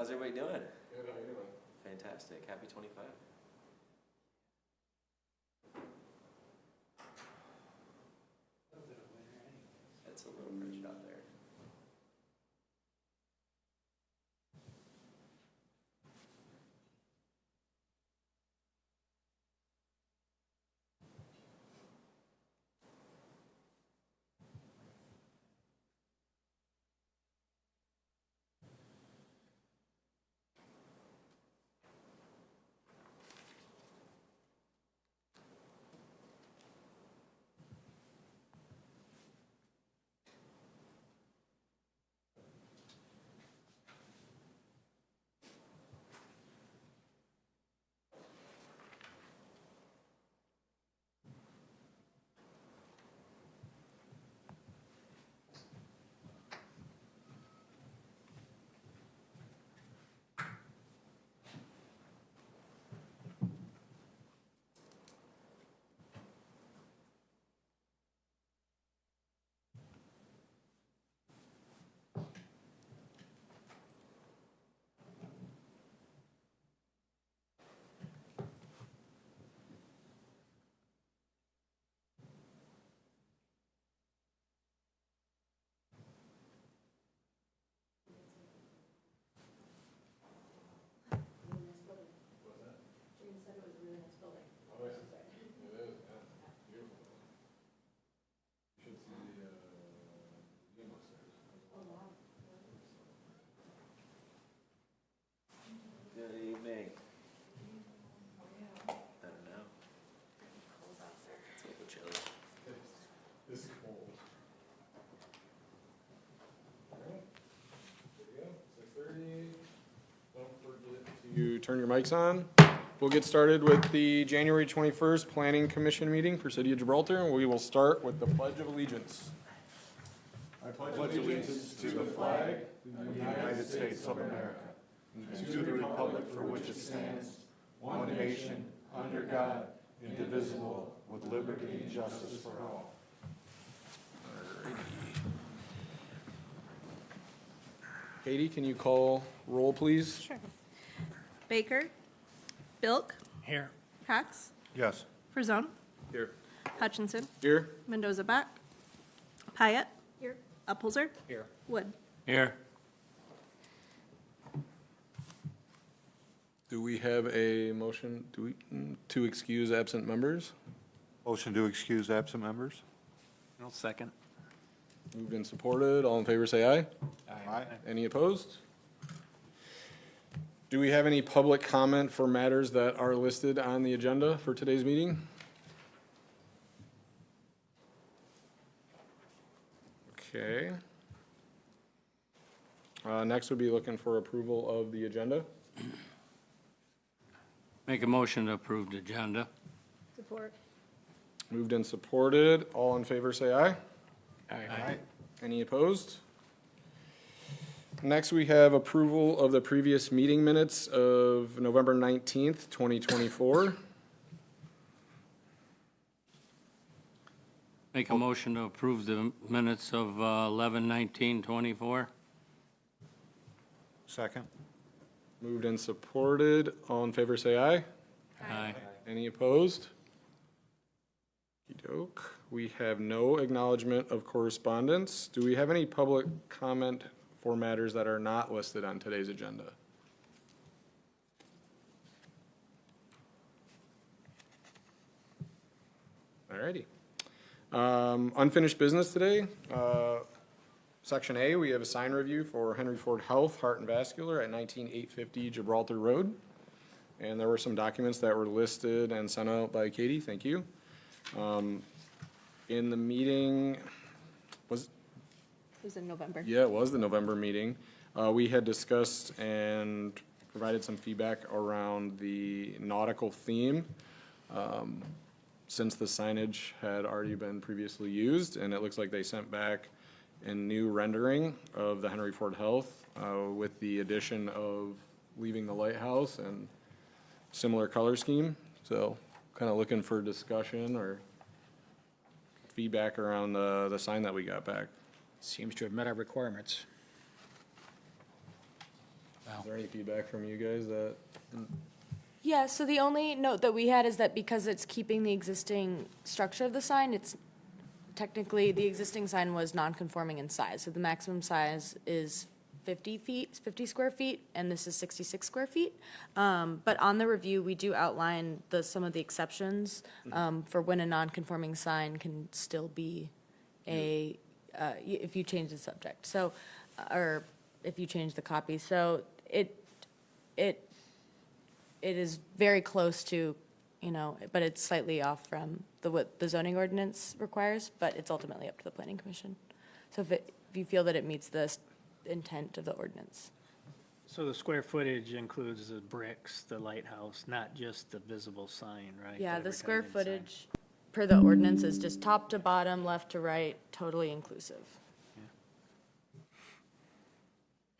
How's everybody doing? Good, how you doing? Fantastic. Happy 25. It's a little frigid out there. Oh, yeah. It is, yeah. Beautiful. You should see the, gym upstairs. Good evening. I don't know. It's a little chilly. It's cold. Alright. There you go, 6:30. Don't forget to turn your mics on. We'll get started with the January 21st Planning Commission meeting for City of Gibraltar, and we will start with the Pledge of Allegiance. I pledge allegiance to the flag of the United States of America, and to the republic for which it stands, one nation, under God, indivisible, with liberty and justice for all. Katie, can you call roll, please? Sure. Baker. Bilk. Here. Cox. Yes. Frazone. Here. Hutchinson. Here? Mendoza Bach. Pyatt. Here. Upholzer. Here. Wood. Here. Do we have a motion to excuse absent members? Motion to excuse absent members? I'll second. Moved and supported. All in favor, say aye. Aye. Any opposed? Do we have any public comment for matters that are listed on the agenda for today's meeting? Okay. Next would be looking for approval of the agenda. Make a motion to approve the agenda. Support. Moved and supported. All in favor, say aye. Aye. Any opposed? Next, we have approval of the previous meeting minutes of November 19th, 2024. Make a motion to approve the minutes of 11/19/24. Second? Moved and supported. All in favor, say aye. Aye. Any opposed? Okey-doke. We have no acknowledgement of correspondence. Do we have any public comment for matters that are not listed on today's agenda? Alrighty. Unfinished business today. Section A, we have a sign review for Henry Ford Health, Heart and Vascular at 19850 Gibraltar Road. And there were some documents that were listed and sent out by Katie, thank you. In the meeting, It was in November. yeah, it was the November meeting. We had discussed and provided some feedback around the nautical theme, since the signage had already been previously used, and it looks like they sent back a new rendering of the Henry Ford Health, with the addition of leaving the lighthouse and similar color scheme. So kind of looking for discussion or feedback around the sign that we got back. Seems to have met our requirements. Is there any feedback from you guys that, Yeah, so the only note that we had is that because it's keeping the existing structure of the sign, it's technically, the existing sign was non-conforming in size. So the maximum size is 50 feet, 50 square feet, and this is 66 square feet. But on the review, we do outline some of the exceptions for when a non-conforming sign can still be if you change the subject. So, or if you change the copy. So it is very close to, but it's slightly off from what the zoning ordinance requires, but it's ultimately up to the planning commission. So if you feel that it meets the intent of the ordinance. So the square footage includes the bricks, the lighthouse, not just the visible sign, right? Yeah, the square advertising sign. footage per the ordinance is just top to bottom, left to right, totally inclusive.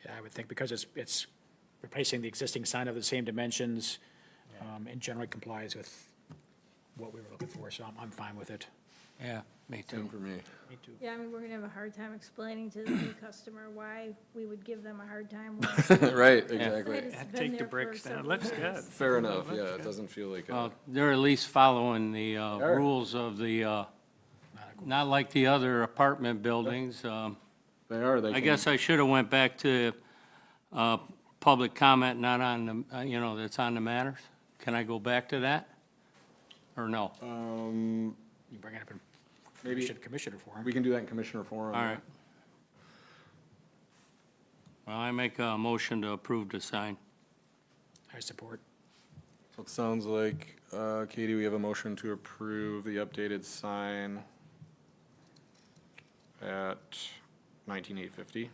Yeah, I would think because it's replacing the existing sign of the same dimensions, and generally complies with what we were looking for, so I'm fine with it. Yeah, me same too. for me? Me too. Yeah, I mean, we're gonna have a hard time explaining to the new customer why we would give them a hard time when Right, the exactly. site has been Take the there for bricks down. It several looks years. good. Fair enough, yeah, it doesn't feel like Well, a, they're at least following the are. rules of the, not like the other apartment buildings. they are, they I can- guess I should have went back to public comment, not on the, that's on the matters. Can I go back to that? Or no? You bring it up in Maybe- commissioner forum. we can do that in commissioner forum. All right. Well, I make a motion to approve the sign. I support. So it sounds like, Katie, we have a motion to approve the updated sign at 19850.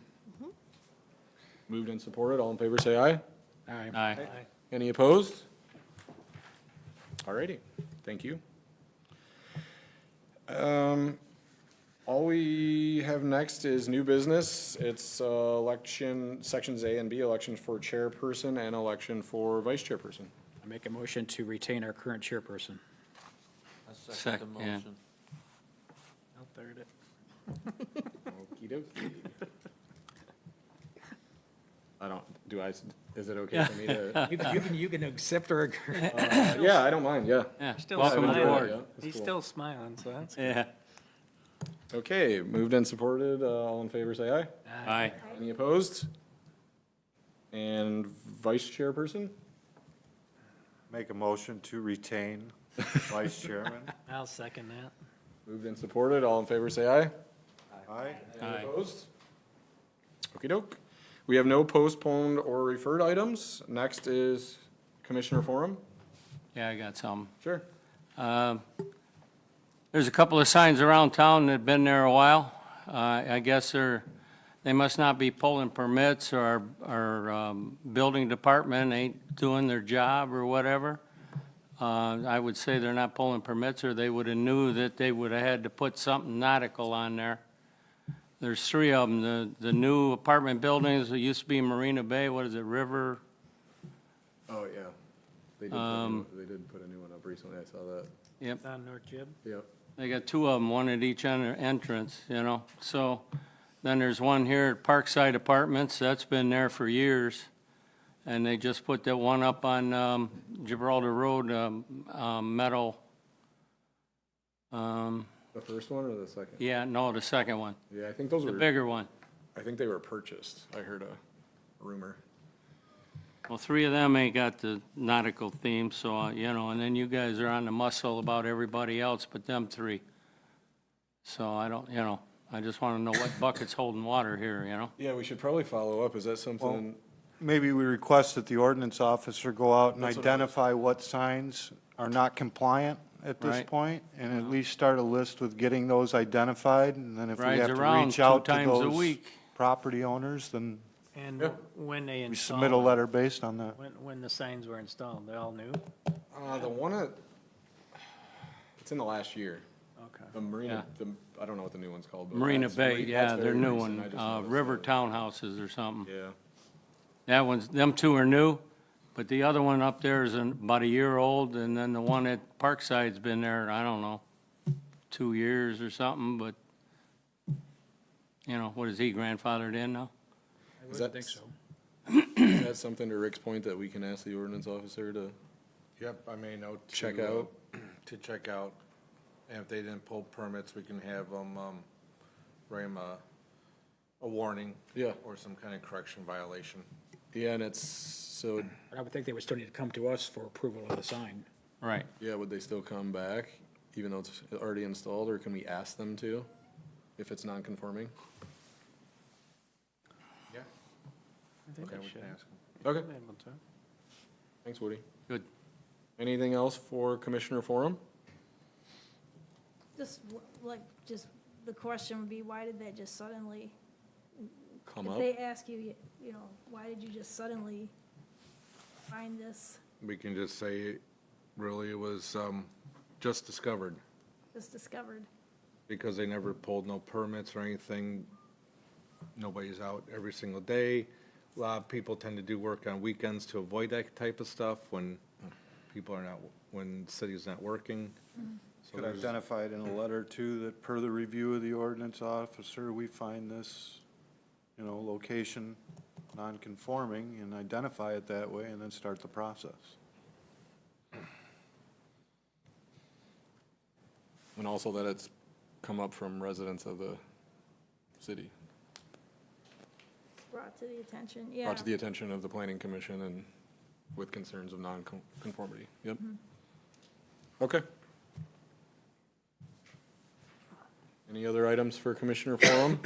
Moved and supported, all in favor say aye. Aye. Aye. Any opposed? All righty, thank you. All we have next is new business. It's election, sections A and B, elections for chairperson and election for vice chairperson. I make a motion to retain our current chairperson. Second, yeah. I'll third it. Okey-dokey. Is it okay for me to? You can accept or agree. Yeah, I don't mind, yeah. Yeah, Still welcome smiling. aboard. Yeah, that's He's cool. still smiling, so that's. Yeah, Okay, moved and supported, all in favor say aye. aye. Any opposed? And vice chairperson? Make a motion to retain vice chairman. I'll second that. Moved and supported, all in favor say aye. Aye. Any Aye. opposed? Okey-doke. We have no postponed or referred items. Next is Commissioner Forum. Yeah, I got some. Sure. There's a couple of signs around town that have been there a while. I guess they must not be pulling permits, or our building department ain't doing their job or whatever. I would say they're not pulling permits, or they would have knew that they would have had to put something nautical on there. There's three of them. The new apartment buildings, it used to be Marina Bay, what is it, River? Oh, yeah. They did put a new one up recently, I saw that. Yep. On North Jib. Yep. They got two of them, one at each entrance, So then there's one here at Parkside Apartments, that's been there for years. And they just put that one up on Gibraltar Road, metal. The first one or the second? Yeah, no, the second one, Yeah, I think those the were, bigger one. I think they were purchased. I heard a rumor. Well, three of them ain't got the nautical theme, so, and then you guys are on the muscle about everybody else but them three. So I don't, I just want to know what bucket's holding water here, Yeah, we should probably follow up. Is that something? Maybe we request that the ordinance officer go out and That's what I was- identify what signs are not compliant at this Right. point, and at least start a list with getting those identified, and then if we Rides have to around reach two out to times a those week. property owners, then And Yeah. when they we installed. submit a them, letter based on that. When the signs were installed, they all new? The one at, it's in the last year. Okay. The Marina, I don't know what the new one's called. but Marina that's Bay, re- yeah, that's they're very new recent. I one, just noticed River that. Townhouses or something. Yeah. That one's, them two are new, but the other one up there is about a year old, and then the one at Parkside's been there, I don't know, 2 years or something, but, what is he, grandfathered in now? I Is wouldn't that- think so. Is that's something to Rick's point that we can ask the ordinance officer to, Yep, I made note. Check out. To check out, and if they didn't pull permits, we can have them, write 'em a warning. Yeah. Or some kind of correction violation. yeah, and it's, so, But I would think they would still need to come to us for approval of the sign. Right. yeah, would they still come back, even though it's already installed, or can we ask them to, if it's non-conforming? Yeah. I think Okay, we we should. can ask them. Okay, Be able to. thanks, Woody. Good. Anything else for Commissioner Forum? Just, just the question would be, why did that just suddenly, Come if up? they ask you, you know, why did you just suddenly find this, We can just say, really, it was, just discovered, just discovered? because they never pulled no permits or anything. Nobody's out every single day. A lot of people tend to do work on weekends to avoid that type of stuff when people are not, when the city's not working. So Could there's- identify it in a letter too, that per the review of the ordinance officer, we find this, location non-conforming, and identify it that way, and then start the process. And also that it's come up from residents of the city, Brought to the attention, yeah. brought to the attention of the planning commission and with concerns of non-conformity. Yep. Okay. Any other items for Commissioner Forum?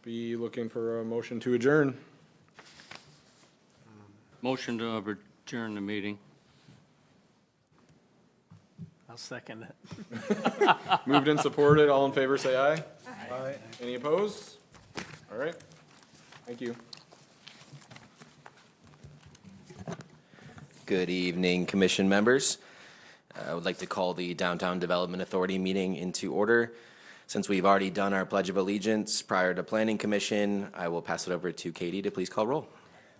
Be looking for a motion to adjourn. Motion to adjourn the meeting. I'll second it. Moved and supported, all in favor, say aye. Aye. Any opposed? All right, thank you. Good evening, commission members. I would like to call the Downtown Development Authority meeting into order. Since we've already done our Pledge of Allegiance prior to Planning Commission, I will pass it over to Katie to please call roll.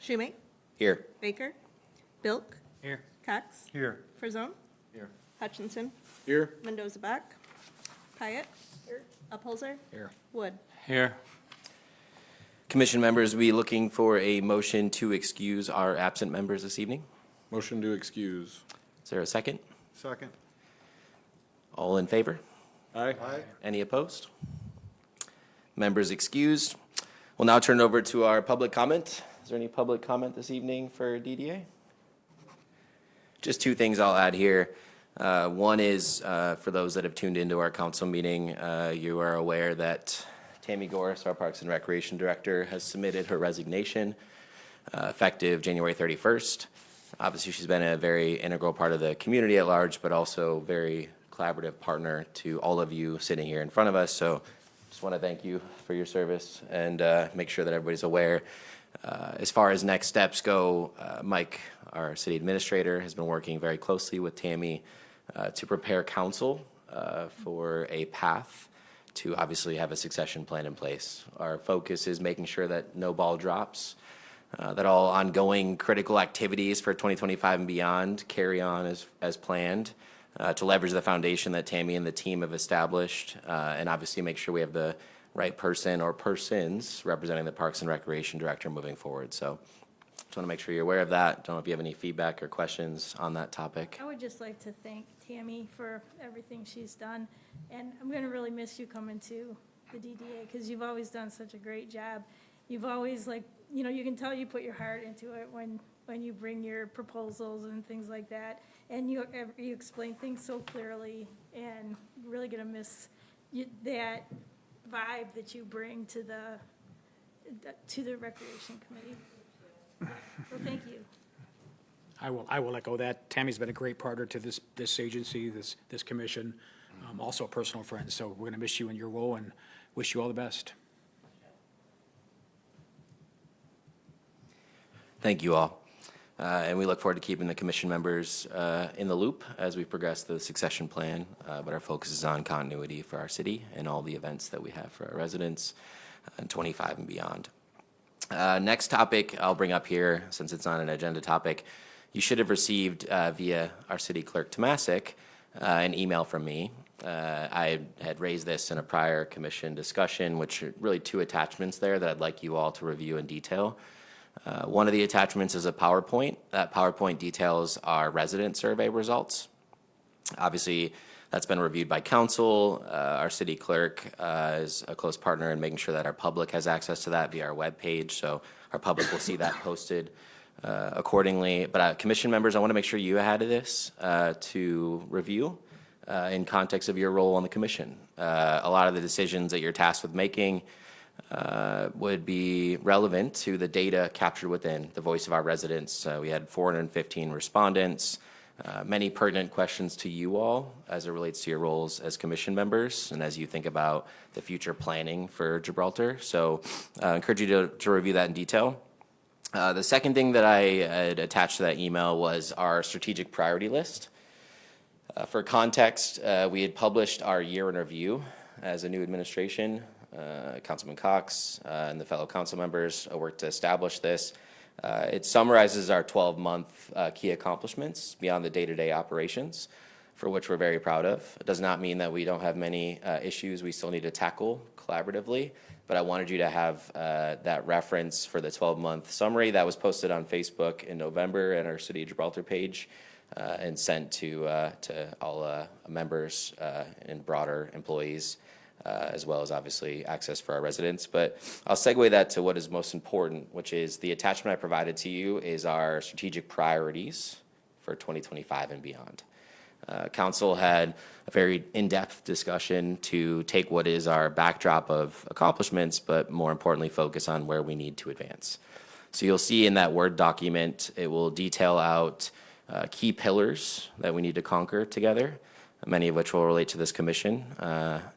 Schumate, Here. Baker, Bilk, Here. Cox, Here. Frisone, Here. Hutchinson, Here? Mendoza Beck, Hyatt, Upholzer, Here. Wood. Here. Commission members, we looking for a motion to excuse our absent members this evening. Motion to excuse. Is there a second? Second. All in favor? Aye? Aye. Any opposed? Members excused. We'll now turn it over to our public comment. Is there any public comment this evening for DDA? Just two things I'll add here. One is, for those that have tuned into our council meeting, you are aware that Tammy Goris, our Parks and Recreation Director, has submitted her resignation effective January 31st. Obviously, she's been a very integral part of the community at large, but also very collaborative partner to all of you sitting here in front of us. So just want to thank you for your service and make sure that everybody's aware. As far as next steps go, Mike, our city administrator, has been working very closely with Tammy to prepare council for a path to obviously have a succession plan in place. Our focus is making sure that no ball drops, that all ongoing critical activities for 2025 and beyond carry on as planned, to leverage the foundation that Tammy and the team have established, and obviously make sure we have the right person or persons representing the Parks and Recreation Director moving forward. So just want to make sure you're aware of that. Don't know if you have any feedback or questions on that topic. I would just like to thank Tammy for everything she's done, and I'm gonna really miss you coming to the DDA, because you've always done such a great job. You've always, like, you can tell you put your heart into it when you bring your proposals and things like that, and you explain things so clearly, and really gonna miss that vibe that you bring to the Recreation Committee. So thank you. I will echo that. Tammy's been a great partner to this agency, this commission, also a personal friend. So we're going to miss you in your role and wish you all the best. Thank you all. And we look forward to keeping the commission members in the loop as we progress the succession plan. But our focus is on continuity for our city and all the events that we have for our residents in 25 and beyond. Next topic I'll bring up here, since it's not an agenda topic. You should have received via our city clerk, Tomasic, an email from me. I had raised this in a prior commission discussion, which are really two attachments there that I'd like you all to review in detail. One of the attachments is a PowerPoint. That PowerPoint details our resident survey results. Obviously, that's been reviewed by council. Our city clerk is a close partner in making sure that our public has access to that via our webpage, so our public will see that posted accordingly. But commission members, I want to make sure you had this to review in context of your role on the commission. A lot of the decisions that you're tasked with making would be relevant to the data captured within the voice of our residents. We had 415 respondents, many pertinent questions to you all as it relates to your roles as commission members and as you think about the future planning for Gibraltar. So I encourage you to review that in detail. The second thing that I had attached to that email was our strategic priority list. For context, we had published our year in review as a new administration. Councilman Cox and the fellow council members worked to establish this. It summarizes our 12-month key accomplishments beyond the day-to-day operations, for which we're very proud of. It does not mean that we don't have many issues we still need to tackle collaboratively, but I wanted you to have that reference for the 12-month summary that was posted on Facebook in November at our City of Gibraltar page and sent to all members and broader employees, as well as obviously access for our residents. But I'll segue that to what is most important, which is the attachment I provided to you is our strategic priorities for 2025 and beyond. Council had a very in-depth discussion to take what is our backdrop of accomplishments, but more importantly, focus on where we need to advance. So you'll see in that Word document, it will detail out key pillars that we need to conquer together, many of which will relate to this commission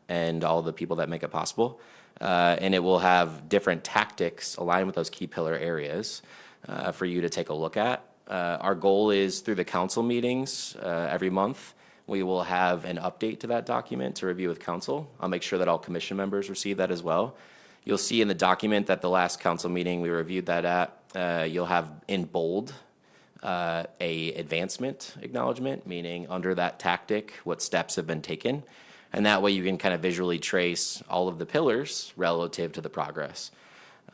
and all the people that make it possible. And it will have different tactics aligned with those key pillar areas for you to take a look at. Our goal is through the council meetings every month, we will have an update to that document to review with council. I'll make sure that all commission members receive that as well. You'll see in the document that the last council meeting we reviewed that at, you'll have in bold a advancement acknowledgement, meaning under that tactic, what steps have been taken. And that way you can kind of visually trace all of the pillars relative to the progress.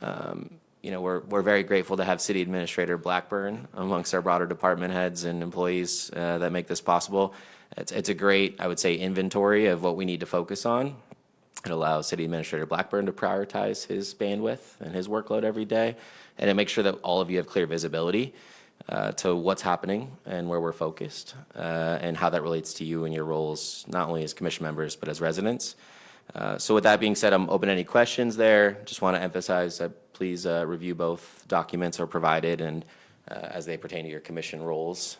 You know, we're very grateful to have City Administrator Blackburn amongst our broader department heads and employees that make this possible. It's a great, I would say, inventory of what we need to focus on. It allows City Administrator Blackburn to prioritize his bandwidth and his workload every day, and it makes sure that all of you have clear visibility to what's happening and where we're focused, and how that relates to you and your roles, not only as commission members, but as residents. So with that being said, I'm open to any questions there. Just want to emphasize that please review both documents are provided, and as they pertain to your commission roles,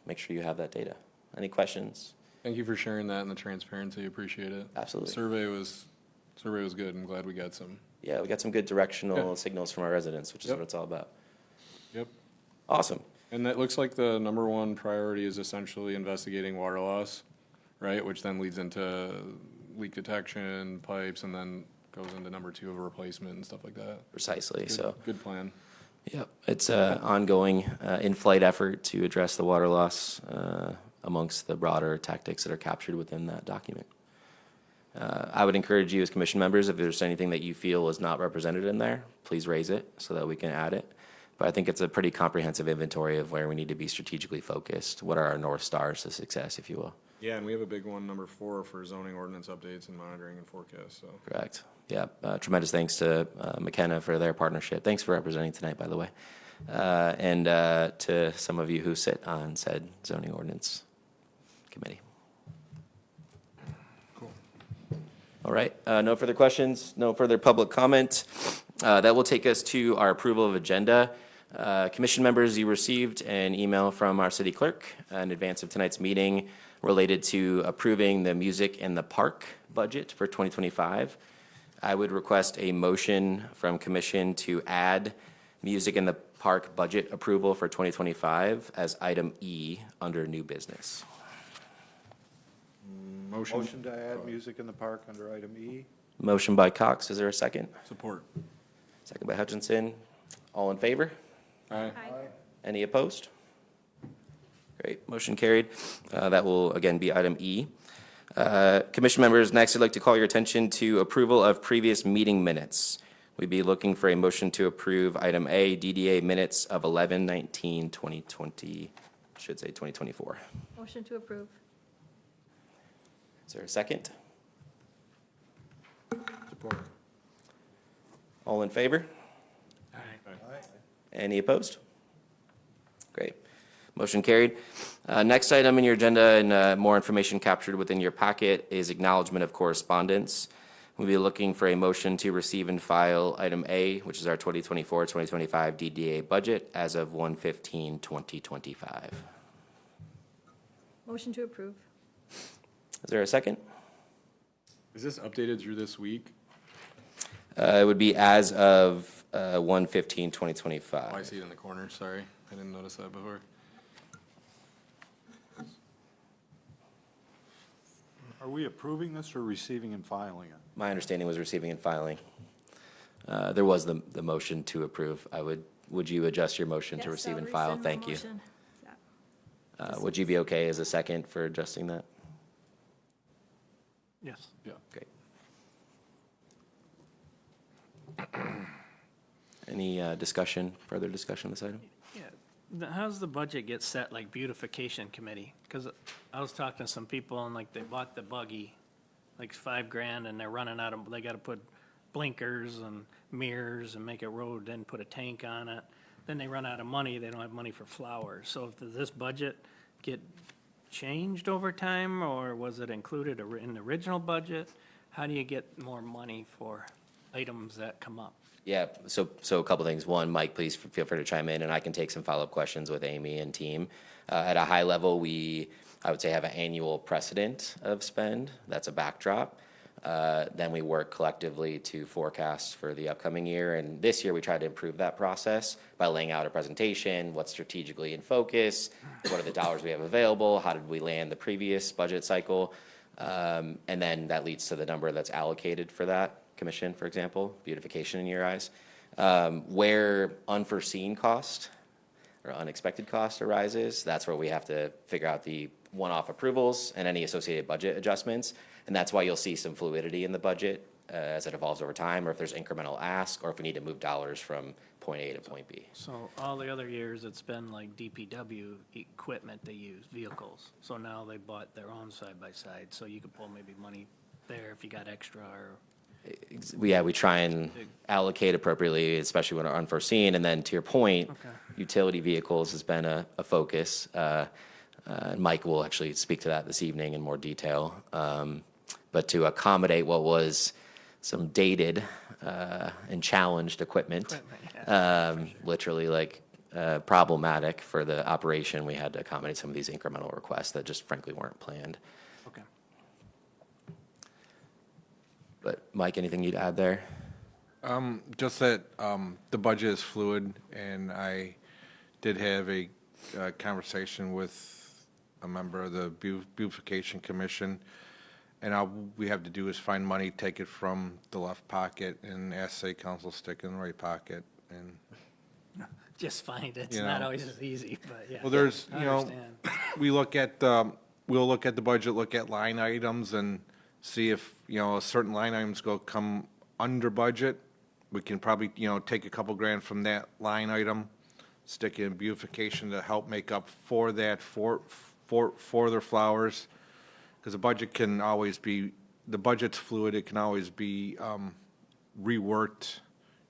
make sure you have that data. Any questions? Thank you for sharing that and the transparency. Appreciate it. Absolutely. Survey was good. I'm glad we got some. Yeah, we got some good directional Yeah. signals from our residents, which is Yep. what it's all about. Yep. Awesome. And that looks like the number one priority is essentially investigating water loss, right? Which then leads into leak detection, pipes, and then goes into number two of a replacement and stuff like that. Precisely. Good- So, Good plan. yep, it's an ongoing in-flight effort to address the water loss amongst the broader tactics that are captured within that document. I would encourage you as commission members, if there's anything that you feel is not represented in there, please raise it so that we can add it. But I think it's a pretty comprehensive inventory of where we need to be strategically focused. What are our North Stars to success, if you will? Yeah, and we have a big one, number 4, for zoning ordinance updates and monitoring and forecast, so. Correct. Yeah. Tremendous thanks to McKenna for their partnership. Thanks for representing tonight, by the way. And to some of you who sit on said zoning ordinance committee. Cool. All right. No further questions, no further public comment. That will take us to our approval of agenda. Commission members, you received an email from our city clerk in advance of tonight's meeting related to approving the music in the park budget for 2025. I would request a motion from commission to add music in the park budget approval for 2025 as item E under new business. Motion to add music in the park under item E. Motion by Cox. Is there a second? Support. Second by Hutchinson. All in favor? Aye. Any opposed? Great, motion carried. That will again be item E. Commission members, next I'd like to call your attention to approval of previous meeting minutes. We'd be looking for a motion to approve item A, DDA minutes of 11/19/2020, should say 2024. Motion to approve. Is there a second? Support. All in favor? Any opposed? Great. Motion carried. Next item in your agenda and more information captured within your packet is acknowledgement of correspondence. We'll be looking for a motion to receive and file item A, which is our 2024-2025 DDA budget as of 1/15/2025. Motion to approve. Is there a second? Is this updated through this week? It would be as of Oh, I 1/15/2025. see it in the corner, sorry. I didn't notice that before. Are we approving this or receiving and filing it? My understanding was receiving and filing. There was the motion to approve. Would you adjust your motion to Yes, receive I'll and file? rescind my Thank you. motion. Yeah. Would you be okay as a second for adjusting that? Yes. Yeah. Great. Any discussion, further discussion on this item? Yeah. How's the budget get set, like beautification committee? Because I was talking to some people and like they bought the buggy, like $5,000, and they're running out of, they got to put blinkers and mirrors and make a road, then put a tank on it. Then they run out of money, they don't have money for flowers. So does this budget get changed over time, or was it included in the original budget? How do you get more money for items that come up? Yeah, so a couple things. One, Mike, please feel free to chime in, and I can take some follow-up questions with Amy and team. At a high level, I would say, have an annual precedent of spend. That's a backdrop. Then we work collectively to forecast for the upcoming year. And this year, we tried to improve that process by laying out a presentation, what's strategically in focus, what are the dollars we have available, how did we land the previous budget cycle, and then that leads to the number that's allocated for that commission, for example, beautification in your eyes. Where unforeseen cost or unexpected cost arises, that's where we have to figure out the one-off approvals and any associated budget adjustments. And that's why you'll see some fluidity in the budget as it evolves over time, or if there's incremental ask, or if we need to move dollars from point A to point B. So all the other years, it's been like DPW equipment they use, vehicles. So now they bought their own side-by-side, so you could pull maybe money there if you got extra, or Yeah, we try and allocate appropriately, especially when are unforeseen. And then to your point, utility vehicles has been a focus. And Mike will actually speak to that this evening in more detail. But to accommodate what was some dated and challenged equipment, literally like problematic for the operation, we had to accommodate some of these incremental requests that just frankly weren't planned. okay. But Mike, anything you'd add there? Just that the budget is fluid, and I did have a conversation with a member of the Beautification Commission, and all we have to do is find money, take it from the left pocket, and ask City Council to stick it in the right pocket. And Just find it. It's You not know. always as easy, but yeah. well, there's I you know, understand. we'll look at the budget, look at line items, and see if certain line items come under budget. We can probably take a couple grand from that line item, stick it in beautification to help make up for that for their flowers, because the budget's fluid. It can always be reworked,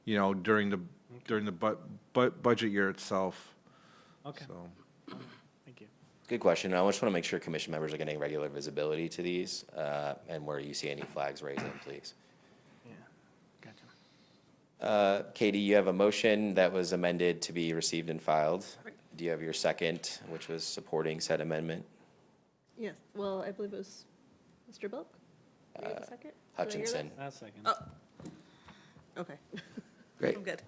during the budget year itself. Okay, So. thank you. Good question. I just want to make sure commission members are getting regular visibility to these, and where you see any flags raising, please. Yeah, gotcha. Katie, you have a motion that was amended to be received and filed. Do you have your second, which was supporting said amendment? Yes, well, I believe it was Mr. Bilk. Do you have a second? Did I hear Hutchinson. I'll second. Oh. Okay, Great. I'm good.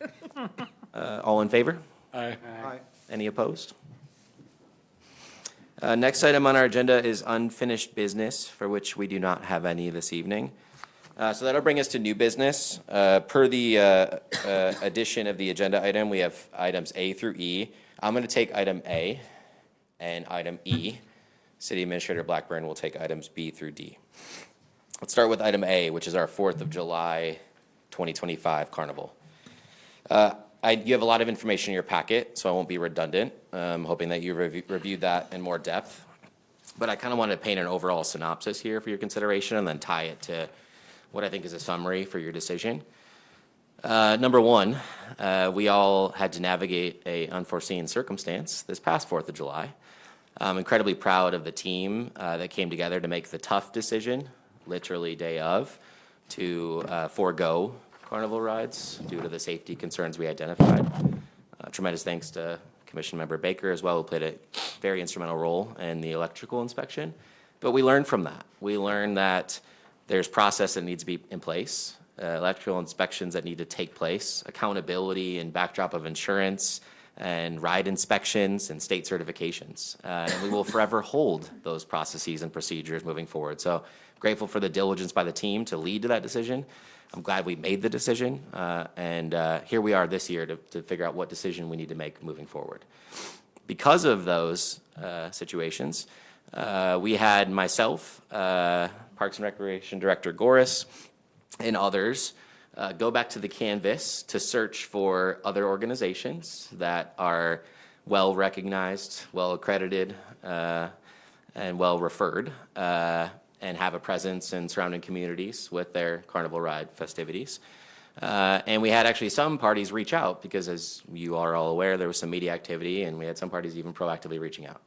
All in favor? Aye. Any opposed? Next item on our agenda is unfinished business, for which we do not have any this evening. So that'll bring us to new business. Per the addition of the agenda item, we have items A through E. I'm going to take item A and item E. City Administrator Blackburn will take items B through D. Let's start with item A, which is our 4th of July 2025 Carnival. You have a lot of information in your packet, so I won't be redundant. I'm hoping that you reviewed that in more depth. But I kind of want to paint an overall synopsis here for your consideration and then tie it to what I think is a summary for your decision. Number one, we all had to navigate a unforeseen circumstance this past 4th of July. I'm incredibly proud of the team that came together to make the tough decision, literally day of, to forego carnival rides due to the safety concerns we identified. Tremendous thanks to Commission Member Baker as well, who played a very instrumental role in the electrical inspection. But we learned from that. We learned that there's process that needs to be in place, electrical inspections that need to take place, accountability and backdrop of insurance, and ride inspections and state certifications. And we will forever hold those processes and procedures moving forward. So grateful for the diligence by the team to lead to that decision. I'm glad we made the decision, and here we are this year to figure out what decision we need to make moving forward. Because of those situations, we had myself, Parks and Recreation Director Goris, and others go back to the canvas to search for other organizations that are well recognized, well accredited, and well referred, and have a presence in surrounding communities with their carnival ride festivities. And we had actually some parties reach out because, as you are all aware, there was some media activity, and we had some parties even proactively reaching out.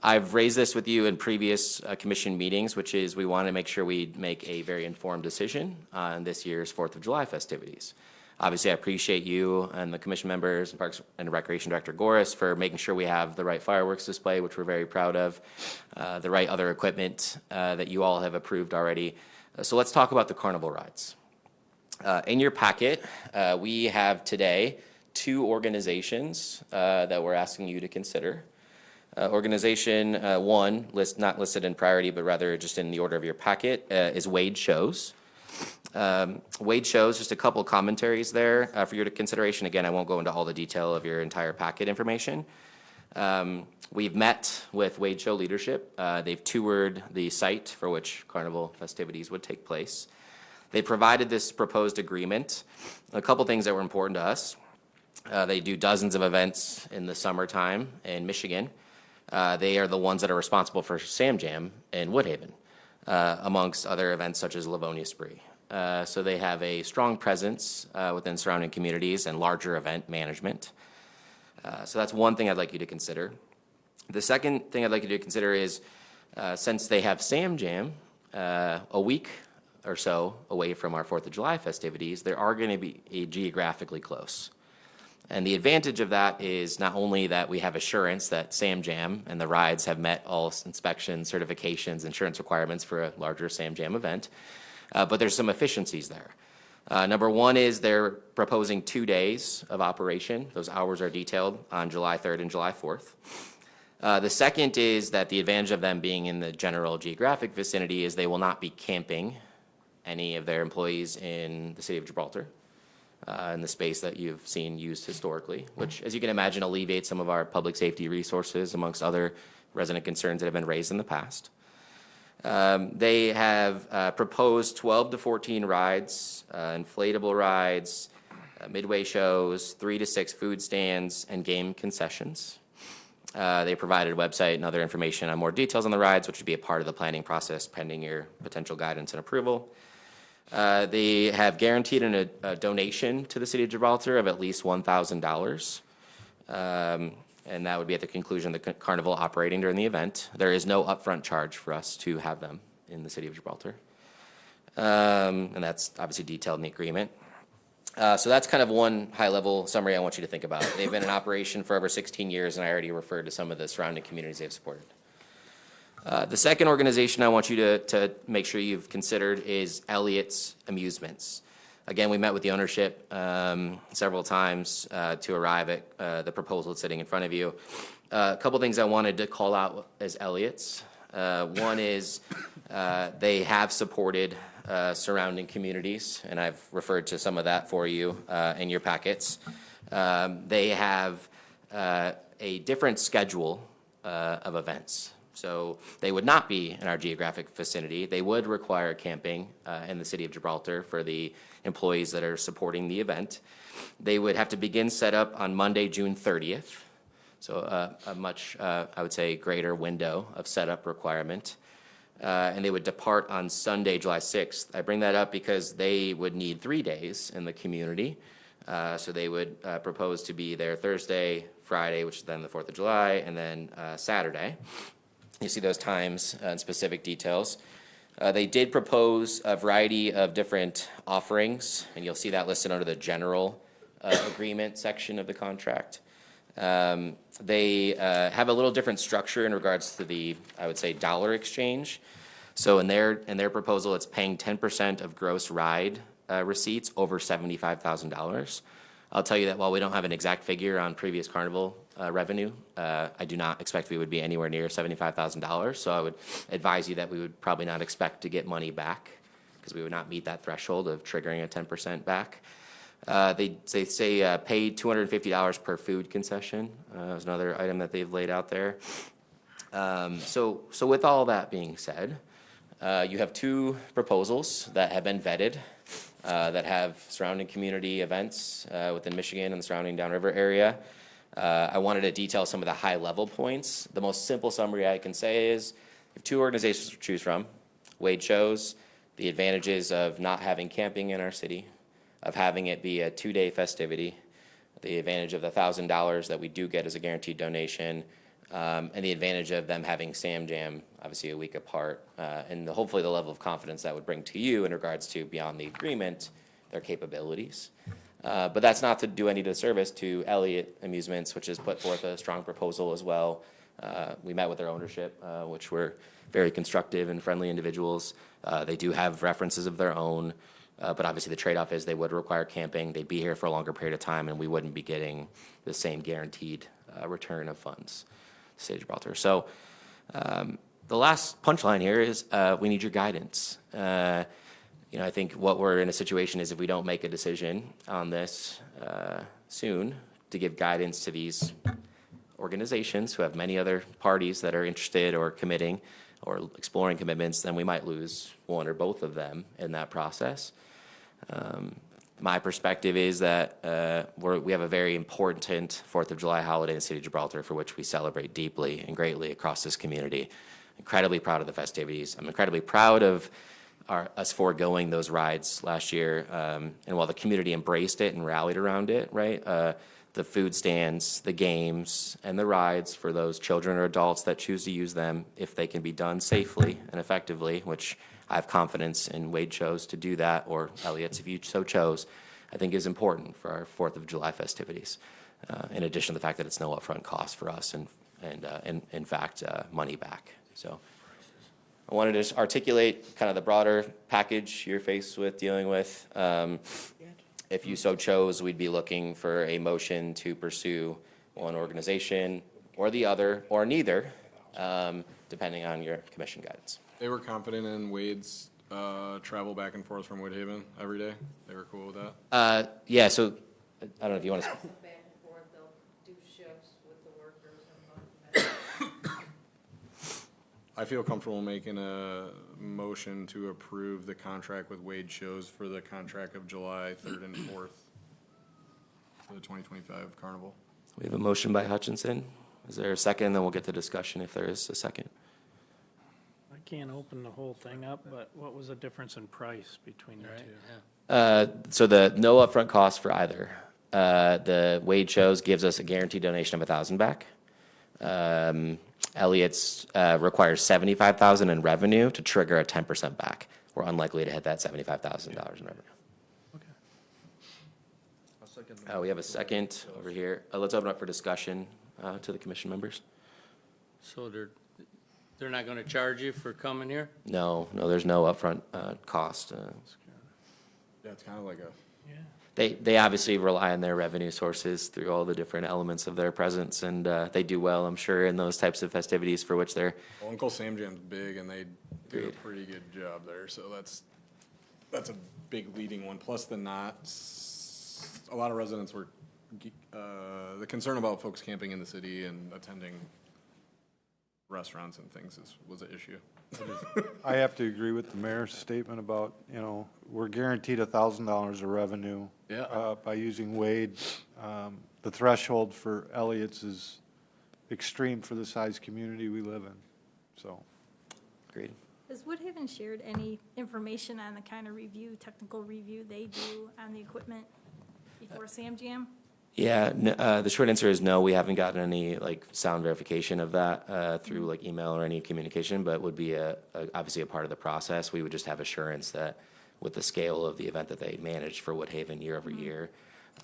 I've raised this with you in previous commission meetings, which is we want to make sure we make a very informed decision on this year's 4th of July festivities. Obviously, I appreciate you and the commission members, and Parks and Recreation Director Goris, for making sure we have the right fireworks display, which we're very proud of, the right other equipment that you all have approved already. So let's talk about the carnival rides. In your packet, we have today 2 organizations that we're asking you to consider. Organization 1, not listed in priority, but rather just in the order of your packet, is Wade Shows. Wade Shows, just a couple commentaries there for your consideration. Again, I won't go into all the detail of your entire packet information. We've met with Wade Show leadership. They've toured the site for which carnival festivities would take place. They provided this proposed agreement. A couple things that were important to us. They do dozens of events in the summertime in Michigan. They are the ones that are responsible for Sam Jam in Woodhaven, amongst other events such as Livonia Spree. So they have a strong presence within surrounding communities and larger event management. So that's one thing I'd like you to consider. The second thing I'd like you to consider is, since they have Sam Jam a week or so away from our 4th of July festivities, they are going to be geographically close. And the advantage of that is not only that we have assurance that Sam Jam and the rides have met all inspections, certifications, insurance requirements for a larger Sam Jam event, but there's some efficiencies there. Number one is they're proposing 2 days of operation. Those hours are detailed on July 3rd and July 4th. The second is that the advantage of them being in the general geographic vicinity is they will not be camping any of their employees in the city of Gibraltar. In the space that you've seen used historically, which, as you can imagine, alleviates some of our public safety resources amongst other resident concerns that have been raised in the past. They have proposed 12 to 14 rides, inflatable rides, midway shows, 3 to 6 food stands, and game concessions. They provided a website and other information on more details on the rides, which would be a part of the planning process pending your potential guidance and approval. They have guaranteed a donation to the city of Gibraltar of at least $1,000. And that would be at the conclusion of the carnival operating during the event. There is no upfront charge for us to have them in the city of Gibraltar. And that's obviously detailed in the agreement. So that's kind of one high-level summary I want you to think about. They've been in operation for over 16 years, and I already referred to some of the surrounding communities they've supported. The second organization I want you to make sure you've considered is Elliott's Amusements. Again, we met with the ownership several times to arrive at the proposal sitting in front of you. A couple things I wanted to call out as Elliott's. One is they have supported surrounding communities, and I've referred to some of that for you in your packets. They have a different schedule of events So they would not be in our geographic vicinity. They would require camping in the city of Gibraltar for the employees that are supporting the event. They would have to begin setup on Monday, June 30th. So a much, I would say, greater window of setup requirement. And they would depart on Sunday, July 6th. I bring that up because they would need 3 days in the community. So they would propose to be there Thursday, Friday, which is then the 4th of July, and then Saturday. You see those times and specific details. They did propose a variety of different offerings, and you'll see that listed under the general agreement section of the contract. They have a little different structure in regards to the, I would say, dollar exchange. So in their proposal, it's paying 10% of gross ride receipts over $75,000. I'll tell you that while we don't have an exact figure on previous carnival revenue, I do not expect we would be anywhere near $75,000. So I would advise you that we would probably not expect to get money back because we would not meet that threshold of triggering a 10% back. They say pay $250 per food concession. Is another item that they've laid out there. So with all that being said, you have 2 proposals that have been vetted that have surrounding community events within Michigan and the surrounding downriver area. I wanted to detail some of the high-level points. The most simple summary I can say is you have 2 organizations to choose from. Wade shows the advantages of not having camping in our city, of having it be a 2-day festivity, the advantage of the $1,000 that we do get as a guaranteed donation, and the advantage of them having Sam Jam, obviously a week apart, and hopefully the level of confidence that would bring to you in regards to beyond the agreement, their capabilities. But that's not to do any disservice to Elliott Amusements, which has put forth a strong proposal as well. We met with their ownership, which were very constructive and friendly individuals. They do have references of their own. But obviously the trade-off is they would require camping, they'd be here for a longer period of time, and we wouldn't be getting the same guaranteed return of funds to State of Gibraltar. So the last punchline here is we need your guidance. I think what we're in a situation is if we don't make a decision on this soon to give guidance to these organizations who have many other parties that are interested or committing or exploring commitments, then we might lose one or both of them in that process. My perspective is that we have a very important 4th of July holiday in the city of Gibraltar for which we celebrate deeply and greatly across this community. Incredibly proud of the festivities. I'm incredibly proud of us foregoing those rides last year. And while the community embraced it and rallied around it, right, the food stands, the games, and the rides for those children or adults that choose to use them, if they can be done safely and effectively, which I have confidence in Wade chose to do that, or Elliott's if you so chose, I think is important for our 4th of July festivities. In addition to the fact that it's no upfront cost for us and in fact, money back. So I wanted to just articulate kind of the broader package you're faced with dealing with. If you so chose, we'd be looking for a motion to pursue one organization or the other or neither, depending on your commission guidance. They were confident in Wade's travel back and forth from Woodhaven every day. They were cool with that. Yeah, so I don't know if you want to. Back and forth, they'll do shifts with the workers and I feel comfortable making a motion to approve the contract with Wade Shows for the contract of July 3rd and 4th for the 2025 carnival. We have a motion by Hutchinson. Is there a second? Then we'll get to discussion if there is a second. I can't open the whole thing up, but what was the difference in price between the two? So the no upfront cost for either. The Wade Shows gives us a guaranteed donation of $1,000 back. Elliott's requires $75,000 in revenue to trigger a 10% back. We're unlikely to hit that $75,000 in revenue. Okay. We have a second over here. Let's open up for discussion to the commission members. So they're not going to charge you for coming here? No, there's no upfront cost. Yeah, it's kind of like a, They obviously rely on their revenue sources through all the different elements of their presence, and they do well, I'm sure, in those types of festivities for which they're. well, Uncle Sam Jam's big and they do a Agreed. pretty good job there, so that's a big leading one. Plus the knots, a lot of residents were, the concern about folks camping in the city and attending restaurants and things was an issue. I have to agree with the mayor's statement about, you know, we're guaranteed $1,000 of revenue. Yeah. By using Wade. The threshold for Elliott's is extreme for the size community we live in, so. Agreed. Has Woodhaven shared any information on the kind of review, technical review they do on the equipment before Sam Jam? Yeah, the short answer is no, we haven't gotten any like sound verification of that through like email or any communication, but would be obviously a part of the process. We would just have assurance that with the scale of the event that they managed for Woodhaven year over year,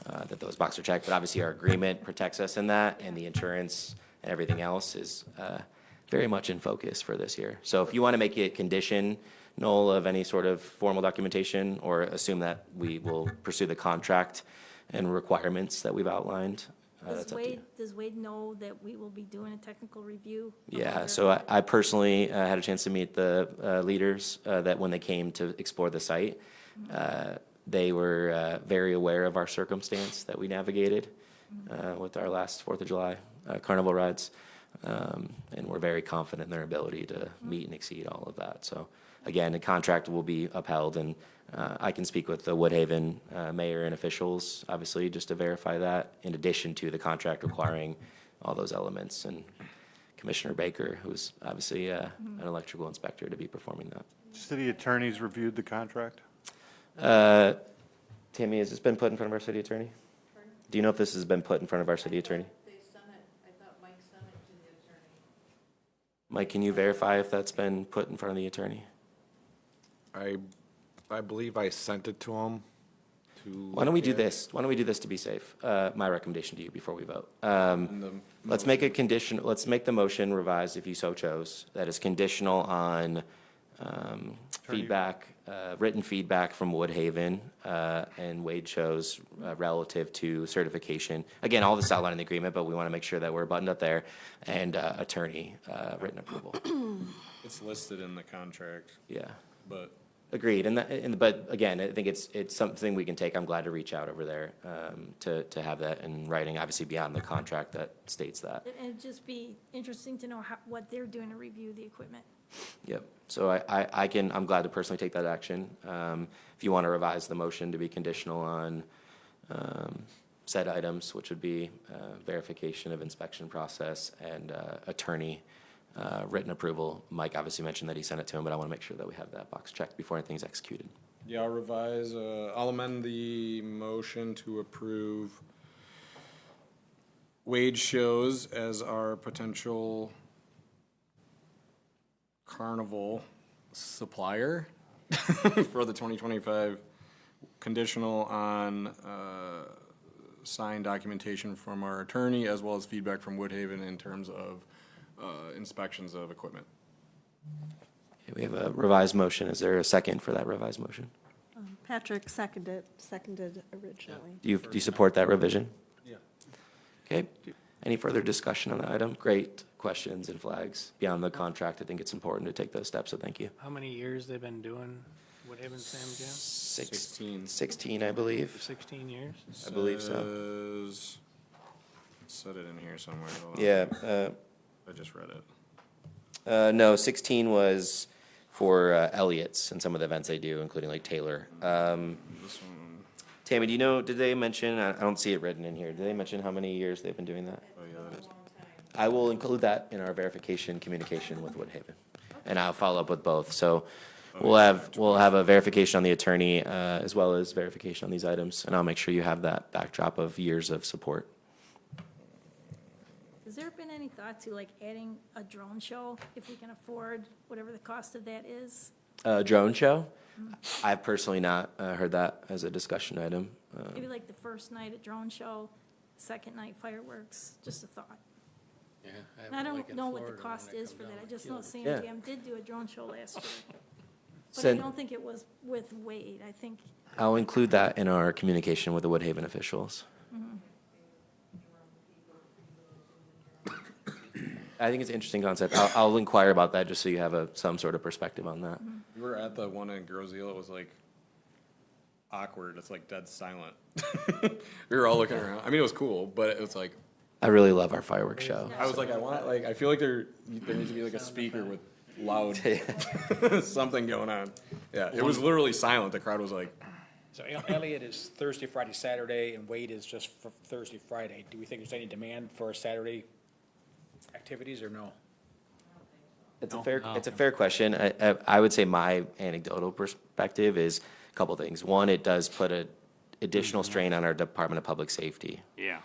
that those boxes are checked. But obviously our agreement protects us in that, and the insurance and everything else is very much in focus for this year. So if you want to make it conditional of any sort of formal documentation, or assume that we will pursue the contract and requirements that we've outlined, that's up to you. Does Wade know that we will be doing a technical review? of Yeah, whether- so I personally had a chance to meet the leaders that when they came to explore the site, they were very aware of our circumstance that we navigated with our last 4th of July carnival rides, and we're very confident in their ability to meet and exceed all of that. So again, the contract will be upheld, and I can speak with the Woodhaven mayor and officials, obviously, just to verify that, in addition to the contract requiring all those elements, and Commissioner Baker, who's obviously an electrical inspector, to be performing that. City attorneys reviewed the contract? Tammy, has this been put in front of our city attorney? Do you know if this has been put in front of our city attorney? They sent it, I thought Mike sent it to the attorney. Mike, can you verify if that's been put in front of the attorney? I believe I sent it to him to. Why don't we do this? Why don't we do this to be safe? My recommendation to you before we vote. Let's make a condition, let's make the motion revised, if you so chose, that is conditional on feedback, written feedback from Woodhaven and Wade shows relative to certification. Again, all this outlined in the agreement, but we want to make sure that we're buttoned up there, and attorney written approval. It's listed in the contract, Yeah. but Agreed, but again, I think it's something we can take. I'm glad to reach out over there to have that in writing, obviously beyond the contract that states that. And it'd just be interesting to know what they're doing to review the equipment. Yep, so I'm glad to personally take that action. If you want to revise the motion to be conditional on said items, which would be verification of inspection process and attorney written approval. Mike obviously mentioned that he sent it to him, but I want to make sure that we have that box checked before anything's executed. yeah, I'll revise, I'll amend the motion to approve wage shows as our potential carnival supplier for the 2025, conditional on signed documentation from our attorney, as well as feedback from Woodhaven in terms of inspections of equipment. Okay, we have a revised motion. Is there a second for that revised motion? Patrick seconded originally. Do you support that revision? Yeah. Okay, any further discussion on the item? Great questions and flags. Beyond the contract, I think it's important to take those steps, so thank you. How many years they've been doing Woodhaven Sam Jam? 16, I believe. 16 years? I believe so. Said it in here somewhere. Hold on. Yeah, I just read it. no, 16 was for Elliott's and some of the events they do, including like Taylor. This one, Tammy, do you know, did they mention, I don't see it written in here, did they mention how many years they've been doing that? oh yeah, that is. I will include that in our verification communication with Woodhaven, and I'll follow up with both. So we'll have a verification on the attorney as well as verification on these items, and I'll make sure you have that backdrop of years of support. Has there been any thought to like adding a drone show if we can afford whatever the cost of that is? Drone show? I've personally not heard that as a discussion item. Maybe like the first night at drone show, second night fireworks, just a thought. Yeah. And I don't know what the cost is for that. I just know Sam Yeah. Jam did do a drone show last year. But I Send- don't think it was with Wade. I think, I'll include that in our communication with the Woodhaven officials. I think it's an interesting concept. I'll inquire about that just so you have some sort of perspective on that. We were at the one in Groseal, it was like awkward, it's like dead silent. We were all looking around, I mean, it was cool, but it was like, I really love our fireworks show. I was like, I feel like there needs to be like a speaker with loud something going on. Yeah, it was literally silent. The crowd was like, So Elliott is Thursday, Friday, Saturday, and Wade is just for Thursday, Friday. Do we think there's any demand for Saturday activities or no? It's a fair question. I would say my anecdotal perspective is a couple things. One, it does put an additional strain on our Department of Public Safety. Yeah.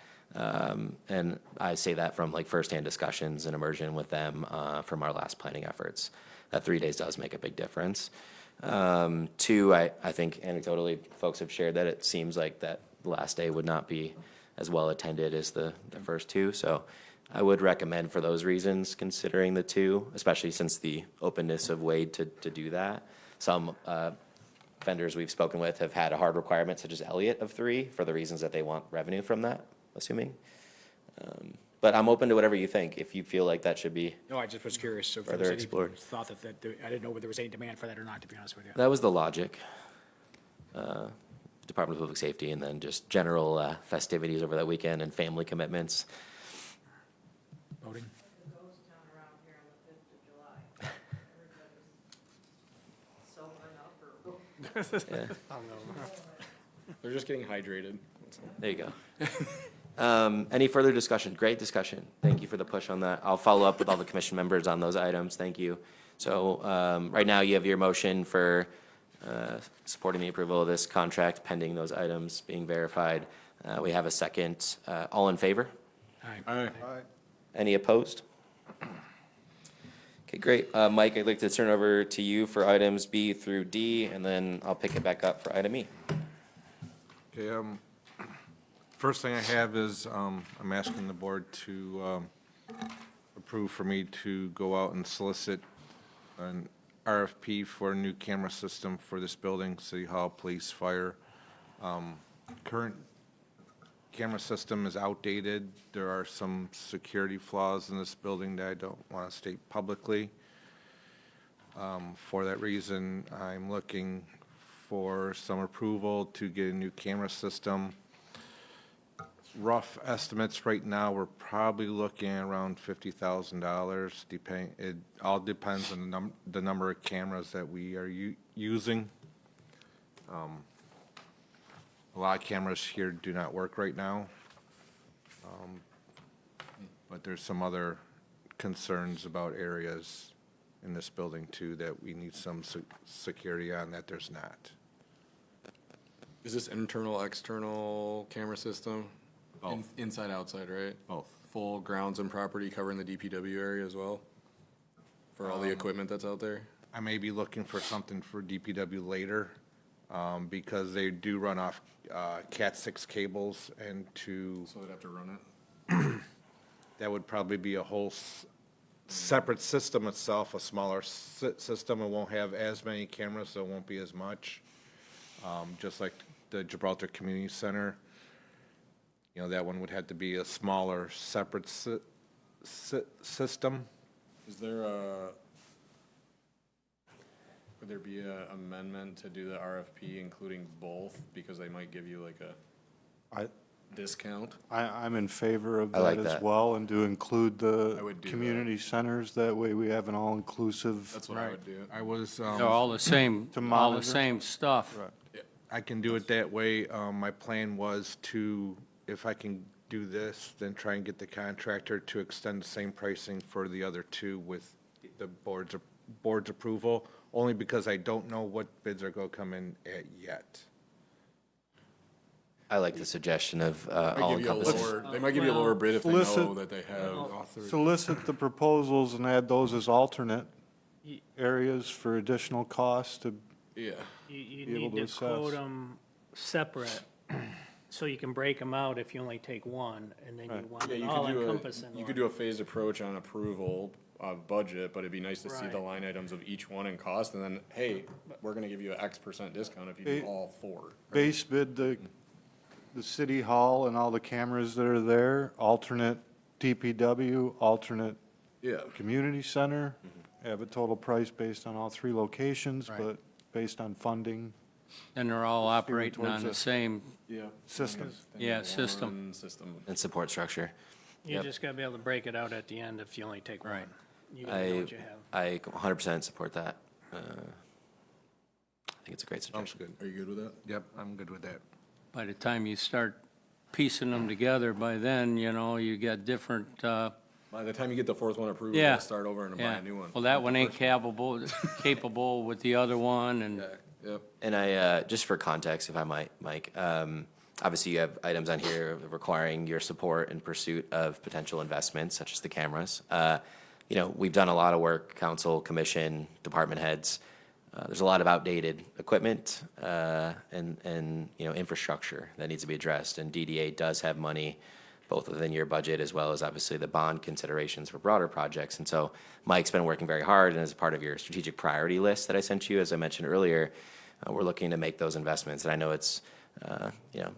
And I say that from like firsthand discussions and immersion with them from our last planning efforts. That 3 days does make a big difference. Two, I think anecdotally, folks have shared that it seems like that the last day would not be as well attended as the first two. So I would recommend for those reasons considering the two, especially since the openness of Wade to do that. Some vendors we've spoken with have had a hard requirement such as Elliott of 3 for the reasons that they want revenue from that, assuming. But I'm open to whatever you think, if you feel like that should be. No, I just was curious. So if Further there was any explored. thought that I didn't know whether there was any demand for that or not, to be honest with you. That was the logic. Department of Public Safety, and then just general festivities over that weekend and family commitments. Voting. It's a ghost town around here on the 5th of July. Everybody's sobering up or. they're just getting hydrated. There you go. Any further discussion? Great discussion. Thank you for the push on that. I'll follow up with all the commission members on those items. Thank you. So right now you have your motion for supporting the approval of this contract pending those items being verified. We have a second. All in favor? Aye. Any opposed? Okay, great. Mike, I'd like to turn over to you for items B through D, and then I'll pick it back up for item E. Okay, first thing I have is, I'm asking the board to, approve for me to go out and solicit an RFP for a new camera system for this building, City Hall, Police, Fire. Current camera system is outdated. There are some security flaws in this building that I don't want to state publicly. For that reason, I'm looking for some approval to get a new camera system. Rough estimates right now, we're probably looking at around $50,000, depending, it all depends on the number of cameras that we are using. A lot of cameras here do not work right now. But there's some other concerns about areas in this building too that we need some security on that there's not. Is this internal, external camera system? Both. Inside, outside, right? Both. Full grounds and property covering the DPW area as well? For all the equipment that's out there? I may be looking for something for DPW later, because they do run off Cat 6 cables, and So they'd have to run it? that would probably be a whole separate system itself, a smaller system. It won't have as many cameras, so it won't be as much. Just like the Gibraltar Community Center, you know, that one would have to be a smaller, separate system. Is there would there be a amendment to do the RFP including both, because they might give you like a discount? I'm in favor of I like that as that. well, and to include I the would do community centers. That way we have an all-inclusive. That's what I would do. I was, They're all the same, To all the monitor. same stuff. I can do it that way. My plan was to, if I can do this, then try and get the contractor to extend the same pricing for the other two with the board's approval, only because I don't know what bids are going to come in at yet. I like the suggestion of Might all give you a encompassing. lower, they might give you a lower bid if they Solicit- know that they have. Solicit the proposals and add those as alternate areas for additional costs to, Yeah. You Be able need to to quote assess. them separate, so you can break them out if you only take one, and then you Right. want Yeah, an you could do all-encompassing you could do a phased approach on approval of budget, but it'd be nice to see the Right. line items of each one and cost, and then, hey, we're gonna give you an X% discount if you do Hey, all four. base bid the city hall and all the cameras that are there, alternate DPW, alternate Yeah. community center, have a total price based on all three locations, Right. but based on funding And they're all operating towards on the the- same, Yeah. system. yeah, system. System. And support structure. You Yep. just gotta be able to break it out at the end if you only take one. Right. You gotta know what you have. I 100% support that. I think it's a great Sounds suggestion. good. Are you good with that? Yep, I'm good with that. By the time you start piecing them together, by then, you know, you got different, By the time you get the fourth one approved, you yeah. gotta start over and buy Yeah. a new one. Well, that one ain't capable with the other one, and Yeah, yep. And I, just for context, if I might, Mike, obviously you have items on here requiring your support in pursuit of potential investments, such as the cameras. You know, we've done a lot of work, council, commission, department heads. There's a lot of outdated equipment, and, you know, infrastructure that needs to be addressed. And DDA does have money, both within your budget as well as obviously the bond considerations for broader projects. And so Mike's been working very hard, and as part of your strategic priority list that I sent you, as I mentioned earlier, we're looking to make those investments. And I know it's, you know,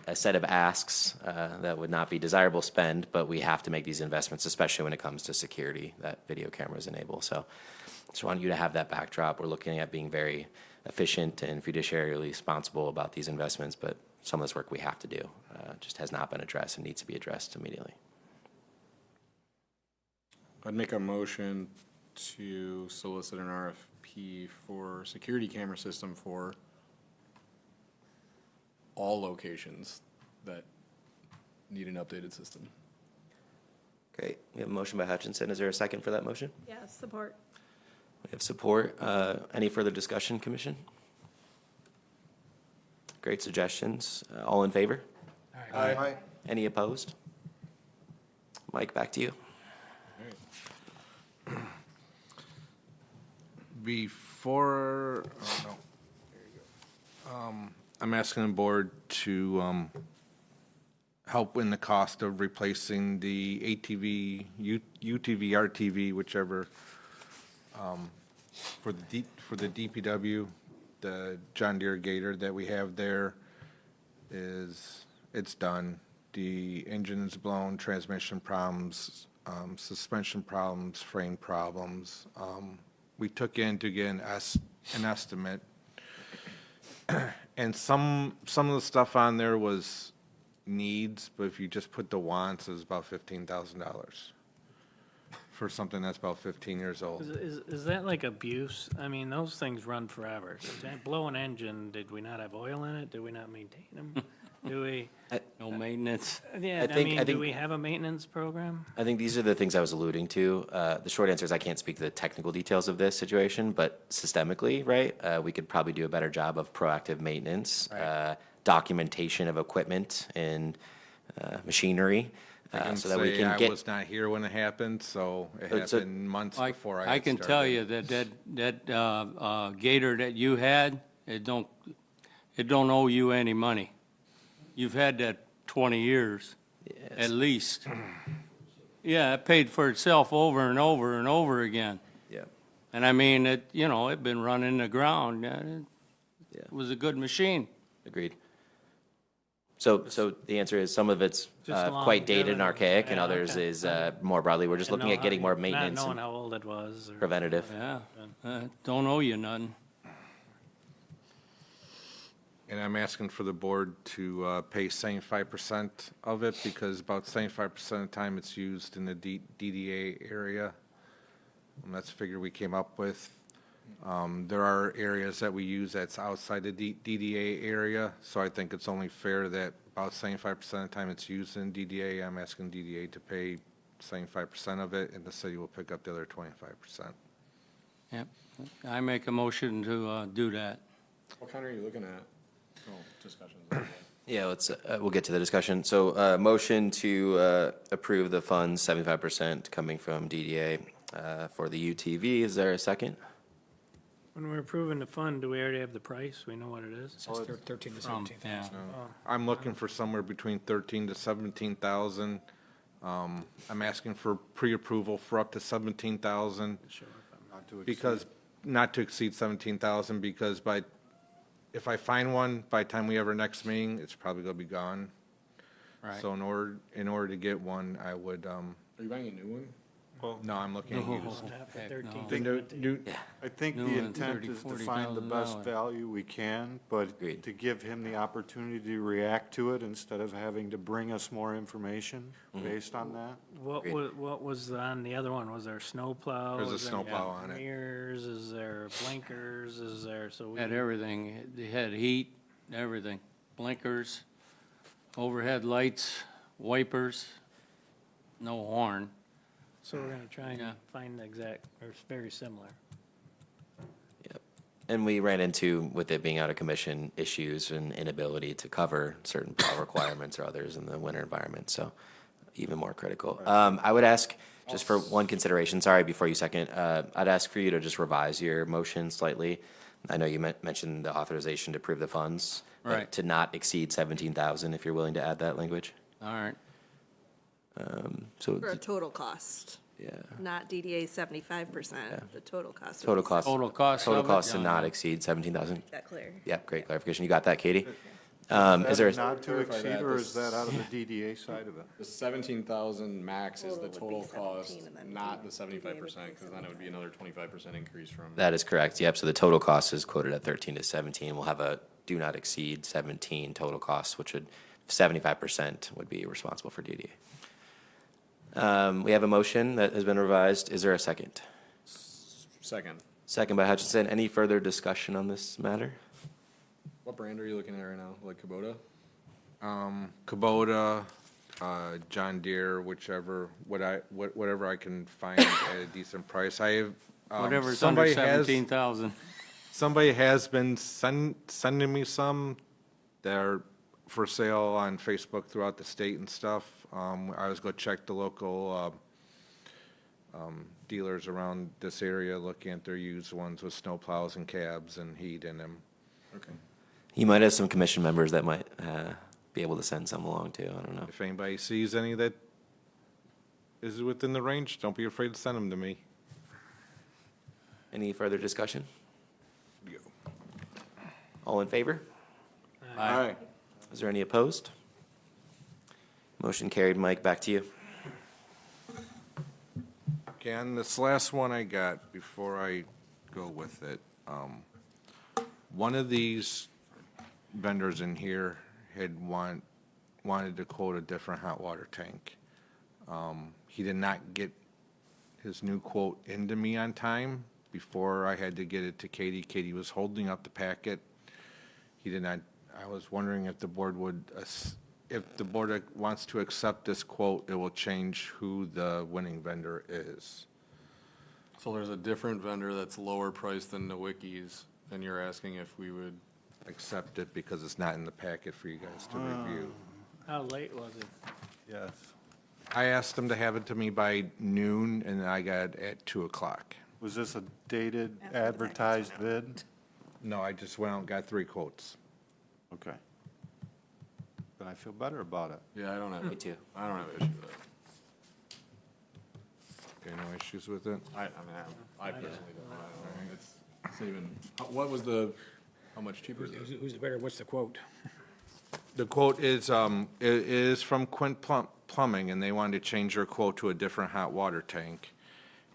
a set of asks that would not be desirable spend, but we have to make these investments, especially when it comes to security that video cameras enable. So just want you to have that backdrop. We're looking at being very efficient and fiduciarily responsible about these investments, but some of this work we have to do just has not been addressed and needs to be addressed immediately. I'd make a motion to solicit an RFP for security camera system for all locations that need an updated system. Great. We have a motion by Hutchinson. Is there a second for that motion? Yes, support. We have support. Any further discussion, Commission? Great suggestions. All in favor? Aye. Any opposed? Mike, back to you. Before, oh, no, there you go. I'm asking the board to help in the cost of replacing the ATV, UTV, RTV, whichever, for the DPW, the John Deere Gator that we have there it's done. The engine's blown, transmission problems, suspension problems, frame problems. We took in to get an estimate. And some of the stuff on there was needs, but if you just put the wants, it's about $15,000 for something that's about 15 years old. Is that like abuse? I mean, those things run forever. Does that blow an engine? Did we not have oil in it? Did we not maintain them? Do we? no maintenance. Yeah, I think- do we have a maintenance program? I think these are the things I was alluding to. The short answer is I can't speak to the technical details of this situation, but systemically, right, we could probably do a better job of proactive maintenance, documentation of equipment and machinery, I can so that we say can I get. was not here when it happened, so it So- happened months I before I can tell started. you that Gator that you had, it don't owe you any money. You've had that 20 years, at least. Yeah, it paid for itself over and over and over again. Yeah. And I mean, it'd been running the ground. It was a good machine. Agreed. So the answer is some of it's Just quite dated and longevity. archaic, and Yeah, others okay. is more broadly, we're just looking at getting more maintenance Not knowing and how old it was. Or, preventative. Yeah, don't owe you nothing. And I'm asking for the board to pay 75% of it, because about 75% of the time it's used in the DDA area. And that's a figure we came up with. There are areas that we use that's outside the DDA area, so I think it's only fair that about 75% of the time it's used in DDA. I'm asking DDA to pay 75% of it, and the city will pick up the other 25%. Yep. I make a motion to do that. What kind are you looking at? Oh, discussions. Yeah, we'll get to the discussion. So, motion to approve the funds, 75% coming from DDA for the UTV. Is there a second? when we're approving the fund, do we already have the price? We know what it is? It says 13 to 17,000. I'm looking for somewhere between 13 to 17,000. I'm asking for pre-approval for up to 17,000. Because, not to exceed 17,000, because if I find one, by the time we have our next meeting, it's probably gonna be gone. Right. So in order to get one, I would, Are you buying a new one? No, I'm looking at used. Heck, no. The new, I think New the one, intent 30, is to find the best $40,000. value we can, but Agreed. to give him the opportunity to react to it instead of having to bring us more information based on that. What was on the other one? Was there snowplow? There's a Was there snowplow on it. Mirrors, is there blinkers, is there, so we, Had everything. They had heat, everything. Blinkers, overhead lights, wipers, no horn. so we're gonna try Yeah. and find the exact, or it's very similar. Yep. And we ran into, with it being out of commission, issues and inability to cover certain power requirements or others in the winter environment, so even more critical. I would ask, just for one consideration, sorry, before you second, I'd ask for you to just revise your motion slightly. I know you mentioned the authorization to approve the funds, but Right. to not exceed 17,000, if you're willing to add that language. All right. So, For a total cost, yeah, not DDA 75%, the total cost. would total be cost. Total cost Total of it? cost to Yeah, not yeah. exceed 17,000. That clear. Yep, great clarification. You got that, Katie? Is Is there, that not to Clarify exceed, that, or this- is that out of the DDA side of it? The 17,000 max is Total the would be total cost, 17, and then not the DDA 75%, because then it would be another 25% increase from. that is correct. Yep, so the total cost is quoted at 13 to 17. We'll have a do not exceed 17 total costs, which would, 75% would be responsible for DDA. We have a motion that has been revised. Is there a second? Second. Second by Hutchinson. Any further discussion on this matter? What brand are you looking at right now? Like Kubota? Kubota, John Deere, whatever I can find at a decent price. I have, Whatever's under somebody has- 17,000. Somebody has been sending me some. They're for sale on Facebook throughout the state and stuff. I was go check the local dealers around this area, looking at their used ones with snowplows and cabs and heat in them. Okay. You might have some commission members that might be able to send some along too. I don't know. If anybody sees any that is within the range, don't be afraid to send them to me. Any further discussion? All in favor? Aye. Is there any opposed? Motion carried. Mike, back to you. Okay, on this last one I got, before I go with it, one of these vendors in here had wanted to quote a different hot water tank. He did not get his new quote into me on time before I had to get it to Katie. Katie was holding up the packet. He did not, I was wondering if the board would, if the board wants to accept this quote, it will change who the winning vendor is. So there's a different vendor that's lower priced than Nowicki's, and you're asking if we would. Accept it because it's not in the packet for you guys to review. How late was it? Yes. I asked them to have it to me by noon, and I got it at 2:00. Was this a dated After the packet's advertised bid? No, I just went out and got 3 quotes. Okay. Then I feel better about it. Yeah, I don't have. Me too. I don't have issue with that. Okay, no issues with it? I personally don't. I don't know. It's even, what was the, how much cheaper is it? Who's the better, what's the quote? The quote is, it is from Quint Plumbing, and they wanted to change their quote to a different hot water tank.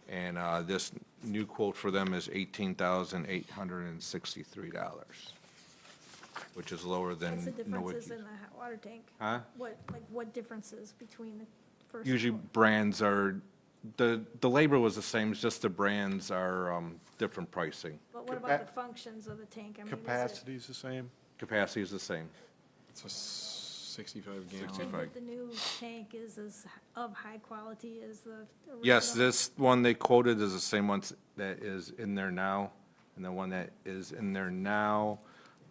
And this new quote for them is $18,863, which is lower than What's the differences Nowicki's. in the hot water tank? Huh? What differences between the first? Usually brands are, the labor was the same, it's just the brands are different pricing. But what about the functions of the tank? I mean, is it- Capacity's the same? Capacity is the same. It's a 65 gallon. I think that the new tank is as of high quality as the original? Yes, this one they quoted is the same one that is in there now, and the one that is in there now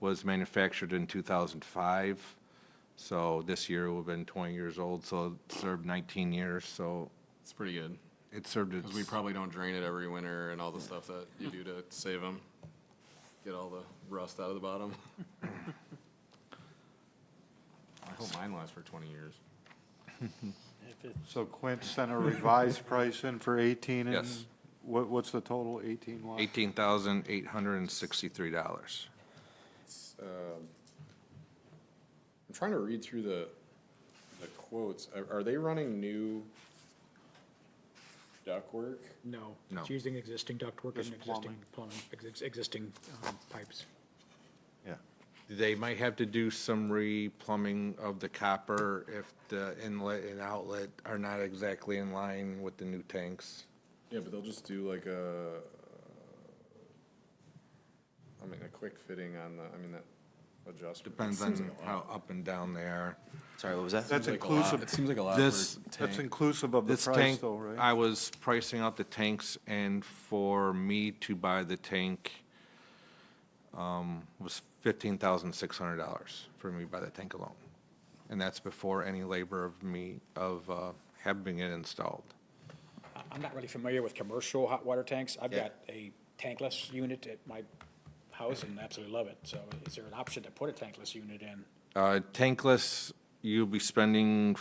was manufactured in 2005. So this year will have been 20 years old, so it served 19 years, so It's pretty good, it served its. because we probably don't drain it every winter and all the stuff that you do to save them. Get all the rust out of the bottom. I hope mine lasts for 20 years. If it, So Quint sent a revised price in for 18 and? Yes. What's the total, 18 what? $18,863. I'm trying to read through the quotes. Are they running new ductwork? No. No. It's using existing ductwork and Just existing plumbing, existing pipes. Yeah. They might have to do some re-plumbing of the copper if the inlet and outlet are not exactly in line with the new tanks. Yeah, but they'll just do like a quick fitting on that adjustment. Depends on how up and down they are. Sorry, what was that? That's Seems like a lot. inclusive, It seems like a lot This- for a that's tank. inclusive of the This price tank, though, right? I was pricing out the tanks, and for me to buy the tank was $15,600 for me to buy the tank alone. And that's before any labor of having it installed. I'm not really familiar with commercial hot water tanks. I've Yeah. got a tankless unit at my house and absolutely love it. So is there an option to put a tankless unit in? Tankless, you'll be spending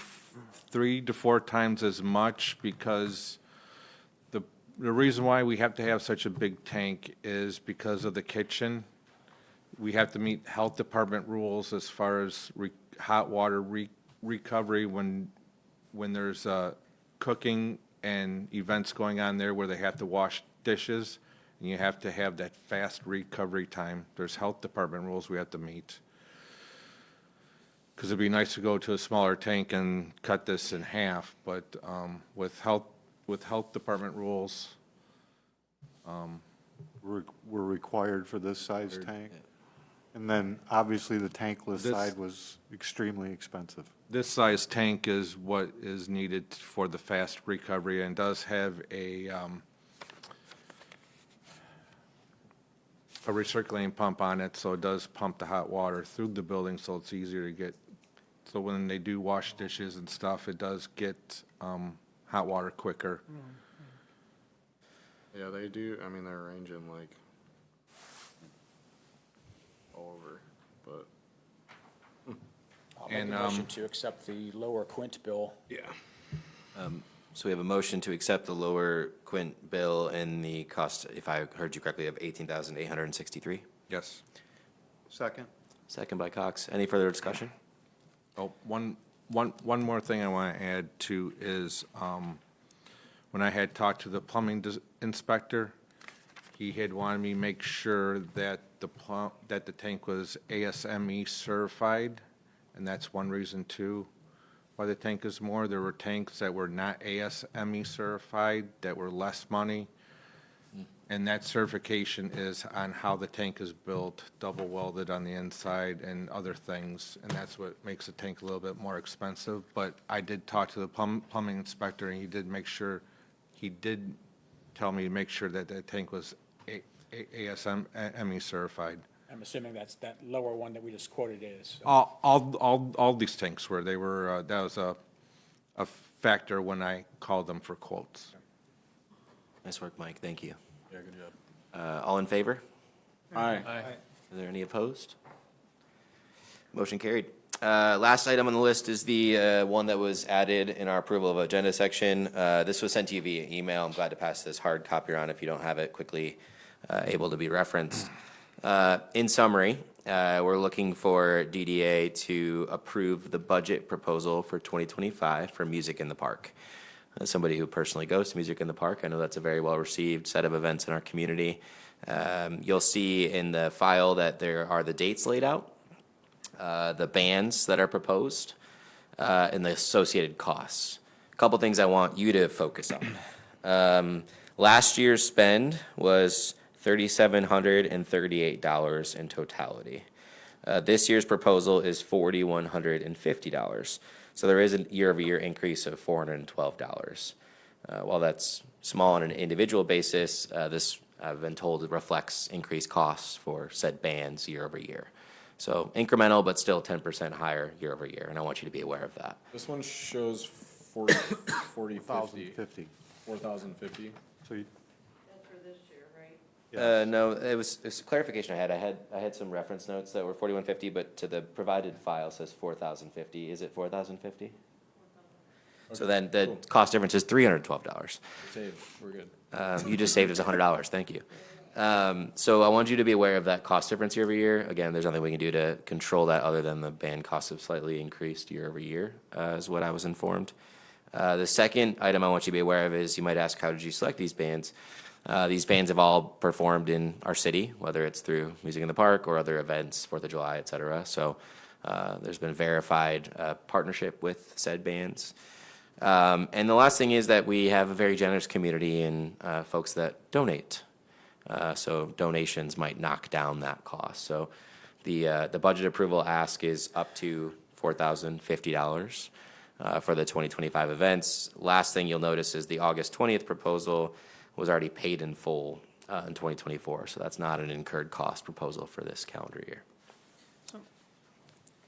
3 to 4 times as much because the reason why we have to have such a big tank is because of the kitchen. We have to meet health department rules as far as hot water recovery when there's cooking and events going on there where they have to wash dishes, and you have to have that fast recovery time. There's health department rules we have to meet. Because it'd be nice to go to a smaller tank and cut this in half, but with health department rules, We're required for this size tank. And then obviously the tankless This- side was extremely expensive. this size tank is what is needed for the fast recovery and does have a recirculating pump on it, so it does pump the hot water through the building, so it's easier to get. So when they do wash dishes and stuff, it does get hot water quicker. Yeah, they do, they're ranging like all over, but. I'll make a And, motion to accept the lower Quint bill. Yeah. So we have a motion to accept the lower Quint bill and the cost, if I heard you correctly, of $18,863. Yes. Second? Second by Cox. Any further discussion? Oh, one more thing I want to add to is, when I had talked to the plumbing inspector, he had wanted me to make sure that that the tank was ASME certified, and that's one reason too why the tank is more. There were tanks that were not ASME certified that were less money. And that certification is on how the tank is built, double welded on the inside and other things. And that's what makes the tank a little bit more expensive. But I did talk to the plumbing inspector, and he did tell me to make sure that the tank was ASME certified. I'm assuming that lower one that we just quoted is. All these tanks were, that was a factor when I called them for quotes. Nice work, Mike. Thank you. Yeah, good job. All in favor? Aye. Are there any opposed? Motion carried. Last item on the list is the one that was added in our approval of agenda section. This was sent to you via email. I'm glad to pass this hard copy around if you don't have it quickly able to be referenced. In summary, we're looking for DDA to approve the budget proposal for 2025 for Music in the Park. As somebody who personally goes to Music in the Park, I know that's a very well-received set of events in our community. You'll see in the file that there are the dates laid out, the bands that are proposed, and the associated costs. A couple things I want you to focus on. Last year's spend was $3,738 in totality. This year's proposal is $4,150. So there is a year-over-year increase of $412. While that's small on an individual basis, this, I've been told, reflects increased costs for said bands year over year. So incremental, but still 10% higher year over year, and I want you to be aware of that. This one shows 40, 50. 1,050. 4,050. So you, That's for this year, right? No, it's a clarification I had some reference notes that were 4150, but to the provided file says 4050. Is it 4050? So then the cool. cost difference is $312. Saved, we're good. You just saved us $100. Thank you. So I want you to be aware of that cost difference year over year. Again, there's nothing we can do to control that other than the band costs have slightly increased year over year, is what I was informed. The second item I want you to be aware of is, you might ask, how did you select these bands? These bands have all performed in our city, whether it's through Music in the Park or other events, 4th of July, et cetera. So there's been verified partnership with said bands. And the last thing is that we have a very generous community and folks that donate. So donations might knock down that cost. So the budget approval ask is up to $4,050 for the 2025 events. Last thing you'll notice is the August 20th proposal was already paid in full in 2024. So that's not an incurred cost proposal for this calendar year.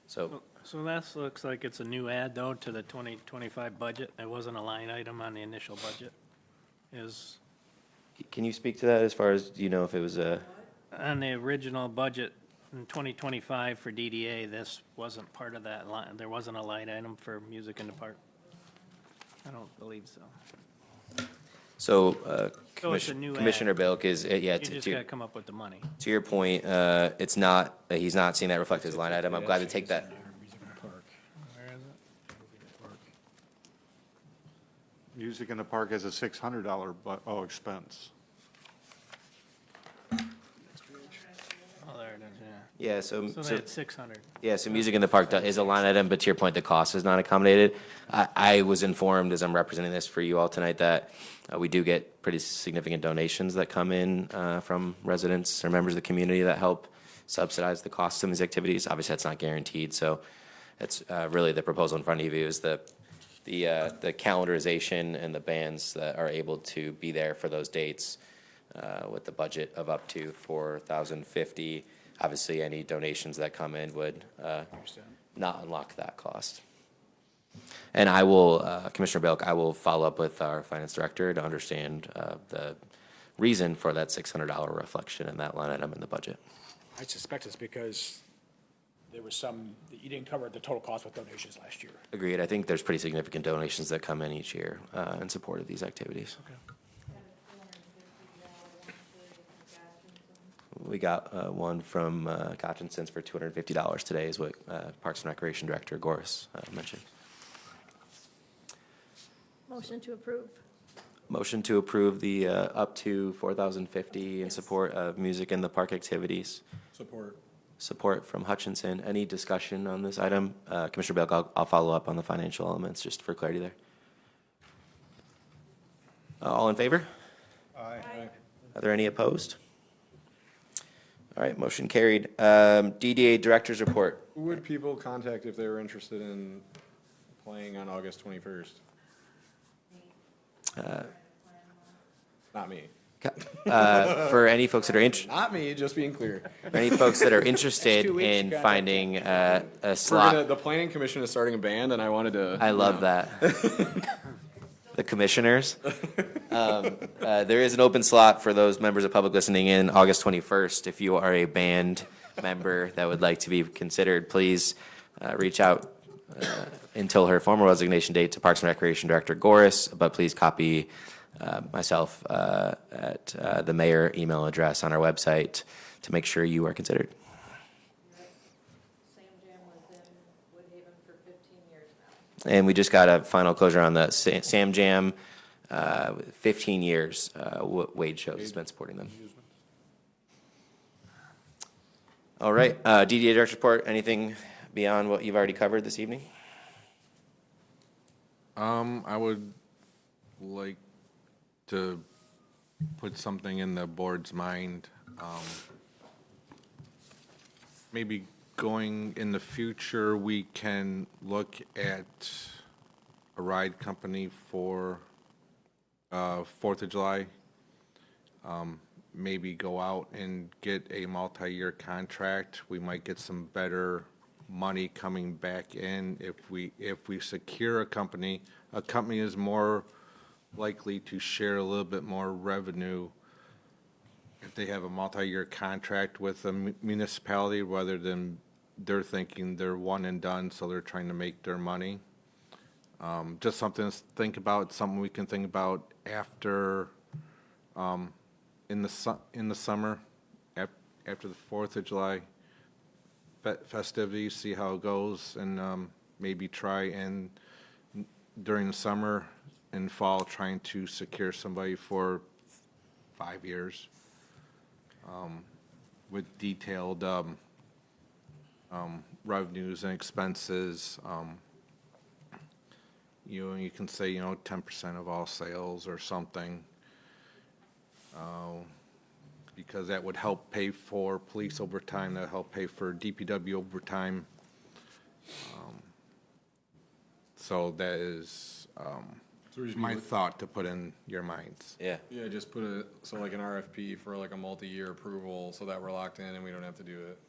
So So that looks like it's a new add, though, to the 2025 budget. It wasn't a line item on the initial budget. Is, can you speak to that as far as, do you know if it was a? on the original budget in 2025 for DDA, this wasn't part of that line. There wasn't a line item for Music in the Park. I don't believe so. So, So it's a new ad. Commissioner Bilk is, yeah, You just gotta come up with the money. to your point, it's not, he's not seeing that reflected as a line item. I'm glad to take that. Music in the Park. Where is it? Music in the Park has a $600 expense. Oh, there it is, yeah. Yeah, so, So so, that's 600. yeah, so Music in the Park is a line item, but to your point, the cost is not accommodated. I was informed, as I'm representing this for you all tonight, that we do get pretty significant donations that come in from residents or members of the community that help subsidize the costs of these activities. Obviously, that's not guaranteed, so it's really the proposal in front of you is the calendarization and the bands that are able to be there for those dates with the budget of up to $4,050. Obviously, any donations that come in would not unlock that cost. And I will, Commissioner Belk, I will follow up with our finance director to understand the reason for that $600 reflection in that line item in the budget. I suspect it's because there was some, you didn't cover the total cost with donations last year. Agreed. I think there's pretty significant donations that come in each year in support of these activities. We got one from Gotchinson's for $250 today, is what Parks and Recreation Director Goris mentioned. Motion to approve. Motion to approve the up to $4,050 in support of Music in the Park activities. Support. Support from Hutchinson. Any discussion on this item? Commissioner Belk, I'll follow up on the financial elements just for clarity there. All in favor? Aye. Are there any opposed? All right, motion carried. DDA Director's Report. Who would people contact if they were interested in playing on August 21st? Not me. For any folks that are Not me, just being clear. for any folks that are interested 2 weeks, in you got finding a We're slot, the planning commission is starting a band and I wanted to. I love that. The commissioners. There is an open slot for those members of public listening in August 21st. If you are a band member that would like to be considered, please reach out until her formal resignation date to Parks and Recreation Director Goris, but please copy myself at the mayor email address on our website to make sure you are considered. Sam Jam was in Woodhaven for 15 years now. And we just got a final closure on the Sam Jam, 15 years, Wade Shows has been supporting them. All right, DDA Director's Report, anything beyond what you've already covered this evening? I would like to put something in the board's mind. Maybe going in the future, we can look at a ride company for 4th of July. Maybe go out and get a multi-year contract. We might get some better money coming back in if we secure a company. A company is more likely to share a little bit more revenue if they have a multi-year contract with a municipality rather than they're thinking they're one and done, so they're trying to make their money. Just something to think about, something we can think about after, in the summer, after the 4th of July festivities, see how it goes, and maybe try and during the summer and fall, trying to secure somebody for 5 years with detailed revenues and expenses. You can say, 10% of all sales or something, because that would help pay for police overtime, that help pay for DPW overtime. So that is my thought to put in your minds. Yeah. Yeah, just put like an RFP for like a multi-year approval so that we're locked in and we don't have to do it.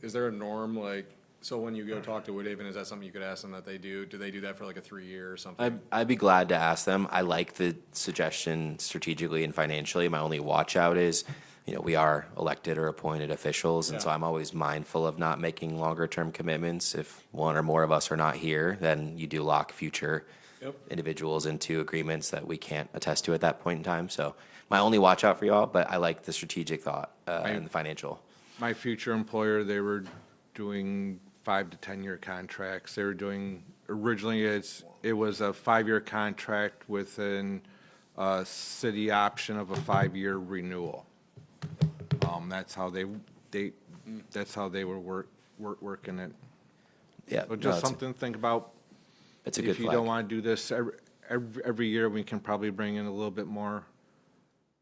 Is there a norm, like, so when you go talk to Woodhaven, is that something you could ask them that they do? Do they do that for like a 3-year or something? I'd be glad to ask them. I like the suggestion strategically and financially. My only watch out is, we are elected or appointed officials, and so I'm always mindful of not making longer term commitments. If one or more of us are not here, then you do lock future individuals into agreements that we can't attest to at that point in time. So my only watch out for y'all, but I like the strategic thought and the financial. My future employer, they were doing 5 to 10 year contracts. They were doing, originally it was a 5-year contract with a city option of a 5-year renewal. That's how they were working it. Yeah. So just something to think about. It's a good If you flag. don't want to do this every year, we can probably bring in a little bit more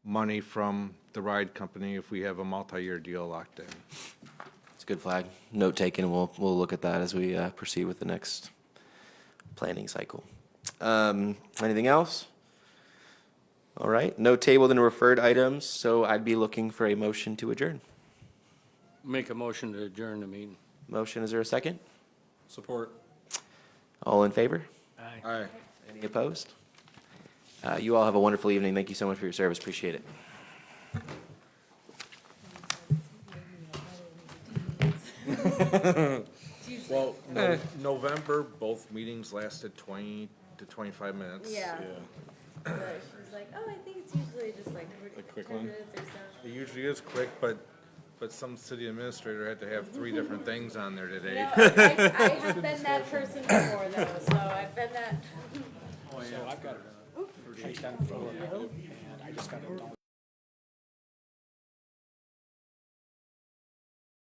money from the ride company if we have a multi-year deal locked in. It's a good flag. Note taken. We'll look at that as we proceed with the next planning cycle. Anything else? All right. No tabled and referred items, so I'd be looking for a motion to adjourn. Make a motion to adjourn the meeting. Motion, is there a second? Support. All in favor? Aye. Any opposed? You all have a wonderful evening. Thank you so much for your service. Appreciate it. Well, November, both meetings lasted 20 to 25 minutes. Yeah. But she's like, oh, I think it's usually just like A quick 10 one? minutes or so. It usually is quick, but some city administrator had to have 3 different things on there today. No, I have been that person before though, so I've been that. So I've got, based on, and I just got it done.